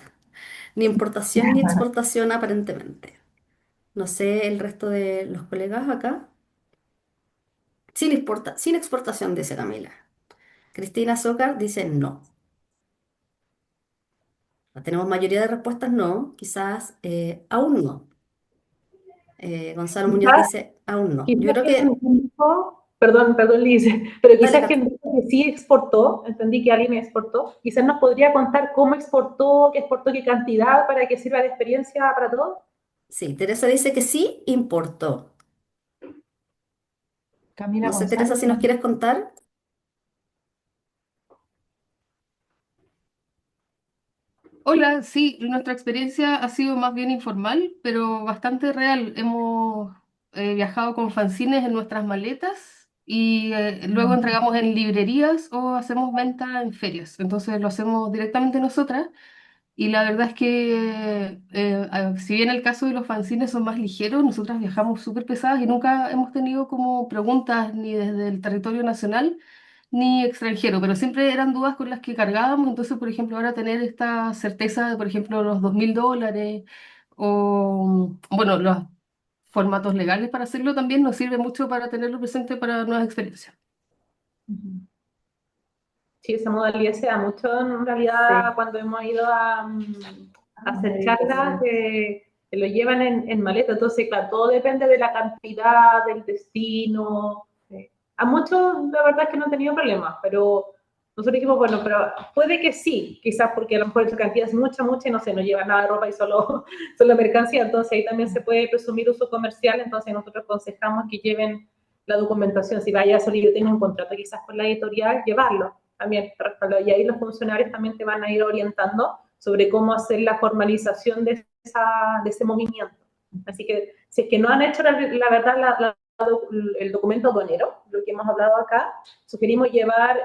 ni importación ni exportación aparentemente. No sé el resto de los colegas acá. Sin exportación, dice Camila. Cristina Zócar dice no. Tenemos mayoría de respuestas no, quizás aún no. Gonzalo Muñoz dice aún no. Yo Quizás creo queda que un tiempo, perdón, Liz, pero Dale, quizás Cata. que sí exportó, entendí que alguien exportó, quizás nos podría contar cómo exportó, qué cantidad para que sirva de experiencia para todos. Sí, Teresa dice que sí importó. Camila No sé, Teresa, González. si nos quieres contar. Hola, sí, nuestra experiencia ha sido más bien informal, pero bastante real. Hemos viajado con fanzines en nuestras maletas y luego entregamos en librerías o hacemos venta en ferias. Entonces lo hacemos directamente nosotras y la verdad es que si bien el caso de los fanzines son más ligeros, nosotras viajamos súper pesadas y nunca hemos tenido como preguntas ni desde el territorio nacional ni extranjero, pero siempre eran dudas con las que cargábamos. Entonces, por ejemplo, ahora tener esta certeza de, por ejemplo, los $2000 o, bueno, los formatos legales para hacerlo también nos sirve mucho para tenerlo presente para nuevas experiencias. Sí, esa modalidad se da mucho en realidad Sí. cuando hemos ido a hacer Sí, charlas sí. que lo llevan en maleta. Entonces, claro, todo depende de la cantidad, del destino. Sí. A muchos, la verdad es que no han tenido problemas, pero nosotros dijimos, bueno, pero puede que sí, quizás porque a lo mejor esa cantidad es mucha y no sé, no lleva nada de ropa y solo, solo mercancía, entonces ahí también se puede presumir uso comercial, entonces nosotros aconsejamos que lleven la documentación, si vaya a salir, tiene un contrato quizás con la editorial, llevarlo también, y ahí los funcionarios también te van a ir orientando sobre cómo hacer la formalización de ese movimiento. Así que si es que no han hecho la verdad el documento aduanero, lo que hemos hablado acá, sugerimos llevar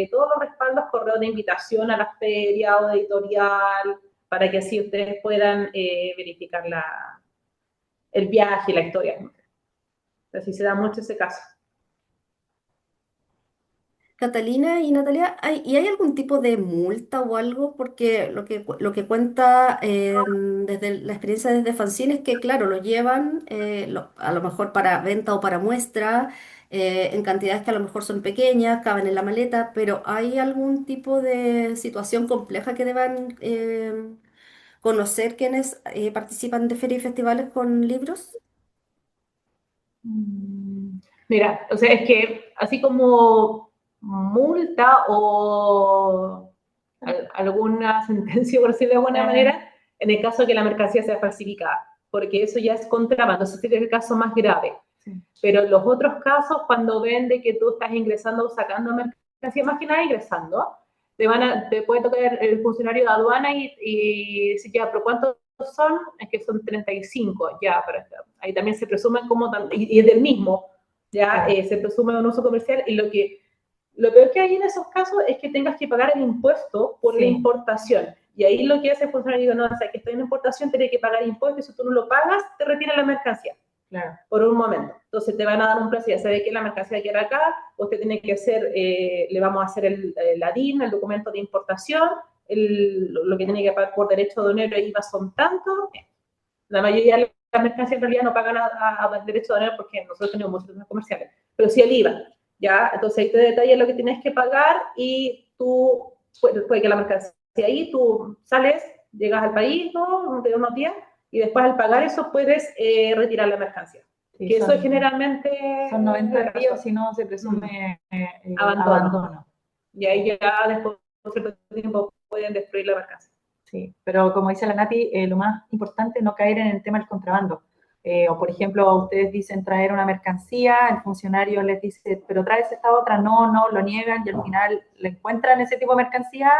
todos los respaldos, correos de invitación a la feria o de editorial, para que así ustedes puedan verificar el viaje y la historia. Así se da mucho ese caso. Catalina y Natalia, ¿y hay algún tipo de multa o algo? Porque lo que cuenta desde la experiencia desde Fanzine es que, claro, lo llevan a lo mejor para venta o para muestra, en cantidades que a lo mejor son pequeñas, caben en la maleta, pero ¿hay algún tipo de situación compleja que deban conocer quienes participan de ferias y festivales con libros? Mira, o sea, es que así como multa o alguna sentencia, por decirlo de alguna manera, en el caso de que la mercancía sea falsificada, porque eso ya es contrabando, ese sería el caso más grave. Sí. Pero los otros casos, cuando ven de que tú estás ingresando o sacando mercancía, más que nada ingresando, te puede tocar el funcionario de aduana y decir, ya, pero ¿cuántos son? Es que son 35, ya, pero ahí también se presumen como, y es del mismo, ya, se presume un uso comercial, y lo peor que hay en esos casos es que tengas que pagar el impuesto por la importación. Y ahí lo que hace el funcionario, digo, no, o sea, que estoy en importación, tienes que pagar impuestos, y si tú no lo pagas, te retiran la mercancía. Claro. Por un momento. Entonces te van a dar un precio, ya sabe que la mercancía queda acá, usted tiene que hacer, le vamos a hacer la DIN, el documento de importación, lo que tiene que pagar por derecho de honor e IVA son tanto. La mayoría de las mercancías en realidad no pagan a derecho de honor porque nosotros tenemos muchos centros comerciales, pero sí el IVA, ¿ya? Entonces ahí te detalla lo que tienes que pagar y tú, puede que la mercancía ahí, tú sales, llegas al país, ¿no? De unos días, y después al pagar eso puedes retirar la mercancía. Sí, que eso es generalmente... Son 90 días, si no se presume abandono. Y ahí ya después de cierto tiempo pueden destruir la mercancía. Sí, pero como dice la Nati, lo más importante es no caer en el tema del contrabando. O por ejemplo, ustedes dicen traer una mercancía, el funcionario les dice, pero traes esta otra, no, lo niegan y al final le encuentran ese tipo de mercancía,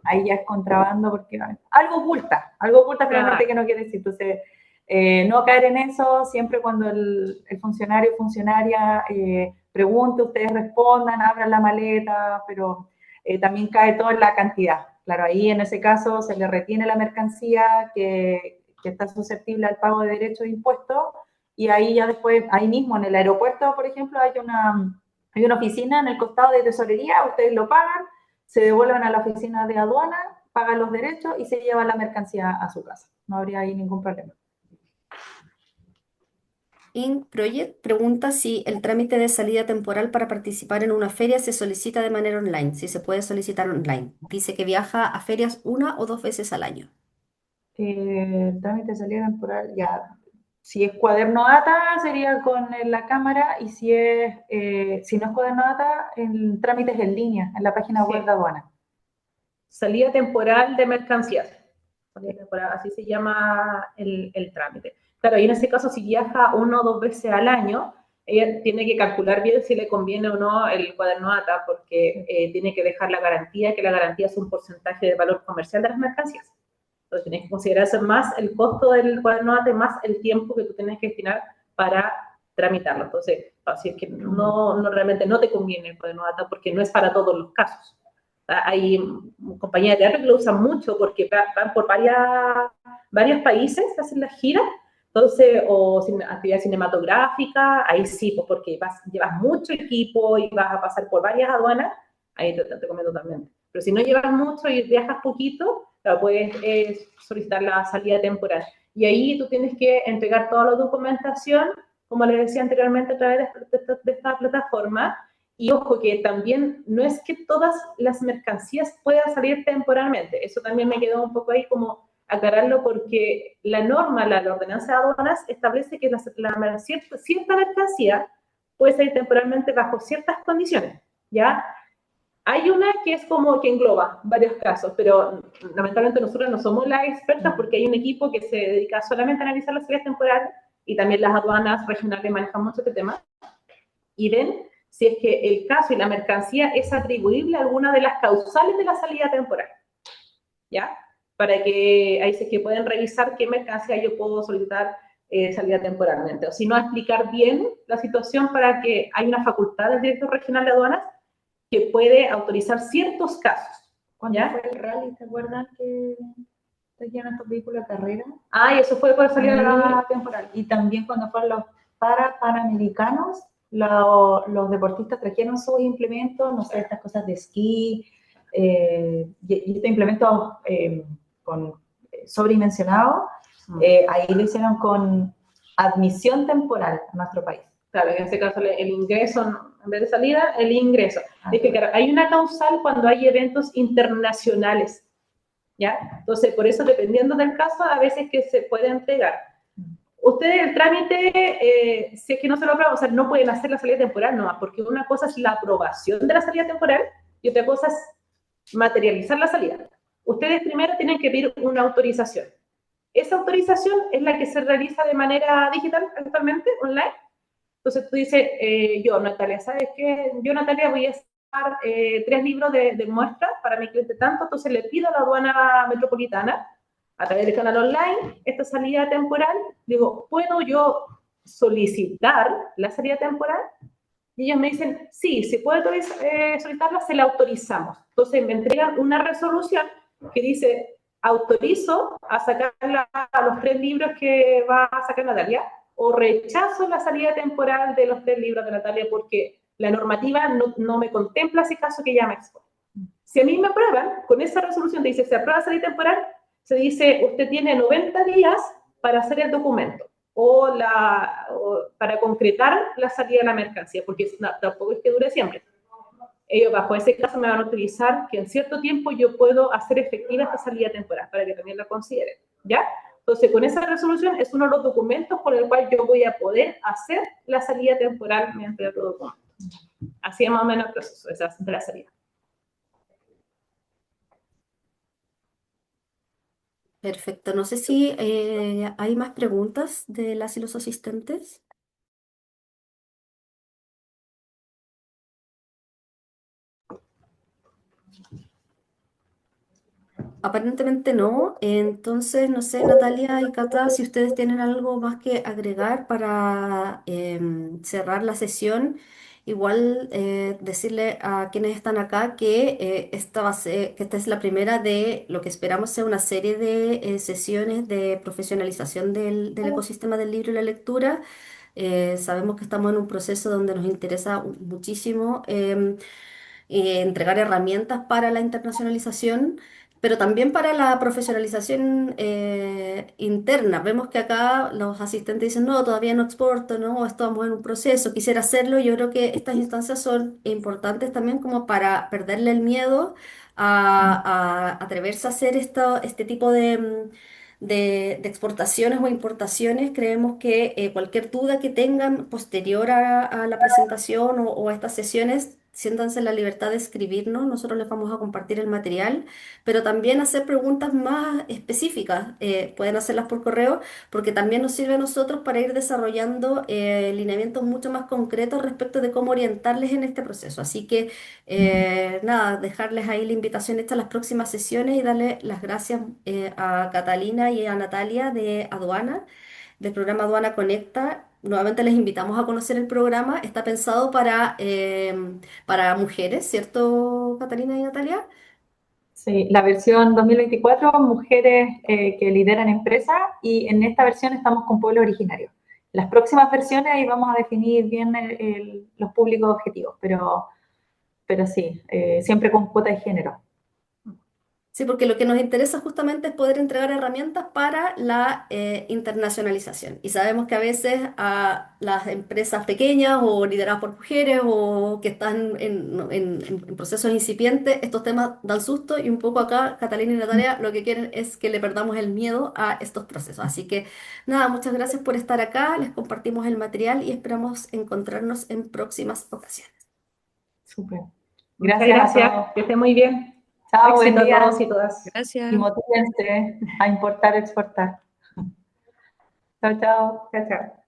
ahí ya es contrabando porque algo oculta finalmente que no quiere decir. Entonces, no caer en eso, siempre cuando el funcionario o funcionaria pregunte, ustedes respondan, abran la maleta, pero también cae todo en la cantidad. Claro, ahí en ese caso se le retiene la mercancía que está susceptible al pago de derechos de impuestos y ahí ya después, ahí mismo en el aeropuerto, por ejemplo, hay una oficina en el costado de tesorería, ustedes lo pagan, se devuelven a la oficina de aduana, pagan los derechos y se llevan la mercancía a su casa. No habría ahí ningún problema. Ink Project pregunta si el trámite de salida temporal para participar en una feria se solicita de manera online, si se puede solicitar online. Dice que viaja a ferias 1 o 2 veces al año. El trámite de salida temporal, ya, Si es cuaderno ATA, sería con la cámara, y si no es cuaderno ATA, en trámites en línea, en la página web Sí. de aduana. Salida temporal de mercancías. Salida temporal, así se llama el trámite. Claro, y en ese caso, si viaja 1 o 2 veces al año, ella tiene que calcular bien si le conviene o no el cuaderno ATA, porque tiene que dejar la garantía, que la garantía es un porcentaje de valor comercial de las mercancías. Entonces, tienes que considerar más el costo del cuaderno ATA, más el tiempo que tú tienes que destinar para tramitarlo. Entonces, así es que no realmente no te conviene el cuaderno ATA, porque no es para todos los casos. Hay compañías de teatro que lo usan mucho porque van por varios países, hacen las giras, entonces, o actividad cinematográfica, ahí sí, pues porque llevas mucho equipo y vas a pasar por varias aduanas, ahí te recomiendo totalmente. Pero si no llevas mucho y viajas poquito, puedes solicitar la salida temporal. Y ahí tú tienes que entregar toda la documentación, como les decía anteriormente, a través de esta plataforma. Y ojo, que también no es que todas las mercancías puedan salir temporalmente. Eso también me quedó un poco ahí como aclararlo, porque la norma, la ordenanza de aduanas, establece que cierta mercancía puede salir temporalmente bajo ciertas condiciones, ¿ya? Hay una que es como que engloba varios casos, pero lamentablemente nosotros no somos las expertas, porque hay un equipo que se dedica solamente a analizar las salidas temporales, y también las aduanas regionales manejan mucho este tema, y ven si es que el caso y la mercancía es atribuible a alguna de las causales de la salida temporal, ¿ya? Para que ahí sí que pueden revisar qué mercancía yo puedo solicitar salida temporalmente. O si no, explicar bien la situación para que hay una facultad del director regional de aduanas que puede autorizar ciertos casos. Cuando ¿Ya? fue el rally, ¿te acuerdas que traían estos vehículos de carrera? Ah, y eso fue por salida temporal. Y también cuando fueron los panamericanos, los deportistas trajeron sus implementos, no sé, estas cosas de esquí, y estos implementos sobredimensionados, ahí lo hicieron con admisión temporal a nuestro país. Claro, en este caso el ingreso, en vez de salida, el ingreso. Es que, claro, hay una causal cuando hay eventos internacionales, ¿ya? Entonces, por eso, dependiendo del caso, a veces que se puede entregar. Ustedes el trámite, si es que no se lo aprueban, o sea, no pueden hacer la salida temporal, no, porque una cosa es la aprobación de la salida temporal y otra cosa es materializar la salida. Ustedes primero tienen que pedir una autorización. Esa autorización es la que se realiza de manera digital actualmente, online. Entonces tú dices, yo, Natalia, ¿sabes qué? Yo, Natalia, voy a sacar 3 libros de muestra para mi cliente tanto, entonces le pido a la aduana metropolitana, a través del canal online, esta salida temporal. Digo, ¿puedo yo solicitar la salida temporal? Y ellos me dicen, sí, se puede solicitarla, se la autorizamos. Entonces me entregan una resolución que dice, autorizo a sacar a los 3 libros que va a sacar Natalia, o rechazo la salida temporal de los 3 libros de Natalia porque la normativa no me contempla ese caso que ya me expone. Si a mí me aprueban, con esa resolución dice, se aprueba la salida temporal, se dice, usted tiene 90 días para hacer el documento o para concretar la salida de la mercancía, porque tampoco es que dure siempre. Ellos bajo ese caso me van a utilizar que en cierto tiempo yo puedo hacer efectiva esta salida temporal, para que también la consideren, ¿ya? Entonces, con esa resolución es uno de los documentos con el cual yo voy a poder hacer la salida temporal mediante otro documento. Así es más o menos el proceso de la salida. Perfecto. No sé si hay más preguntas de las y los asistentes. Aparentemente no. Entonces, no sé, Natalia y Cata, si ustedes tienen algo más que agregar para cerrar la sesión. Igual decirle a quienes están acá que, que esta es la primera de lo que esperamos sea una serie de sesiones de profesionalización del ecosistema del libro y la lectura. Sabemos que estamos en un proceso donde nos interesa muchísimo entregar herramientas para la internacionalización, pero también para la profesionalización interna. Vemos que acá los asistentes dicen, no, todavía no exporto, no, estamos en un proceso, quisiera hacerlo. Yo creo que estas instancias son importantes también como para perderle el miedo a atreverse a hacer este tipo de exportaciones o importaciones, creemos que cualquier duda que tengan posterior a la presentación o a estas sesiones, siéntanse en la libertad de escribirnos, nosotros les vamos a compartir el material, pero también hacer preguntas más específicas, pueden hacerlas por correo, porque también nos sirve a nosotros para ir desarrollando lineamientos mucho más concretos respecto de cómo orientarles en este proceso. Así que nada, dejarles ahí la invitación hecha a las próximas sesiones y darle las gracias a Catalina y a Natalia de Aduana, del programa Aduana Conecta. Nuevamente les invitamos a conocer el programa. Está pensado para mujeres, ¿cierto, Catalina y Natalia? Sí, la versión 2024, mujeres que lideran empresas, y en esta versión estamos con pueblos originarios. Las próximas versiones ahí vamos a definir bien los públicos objetivos, pero sí, siempre con cuota de género. Sí, porque lo que nos interesa justamente es poder entregar herramientas para la internacionalización. Y sabemos que a veces a las empresas pequeñas o lideradas por mujeres o que están en procesos incipientes, estos temas dan susto y un poco acá, Catalina y Natalia, lo que quieren es que le perdamos el miedo a estos procesos. Así que nada, muchas gracias por estar acá, les compartimos el material y esperamos encontrarnos en próximas ocasiones. Súper. Muchas Gracias a gracias, todos. que esté muy bien. Chao, buen Éxito a día. todos y todas. Y Gracias. motívense a importar, exportar. Chao, chao. Chao, chao.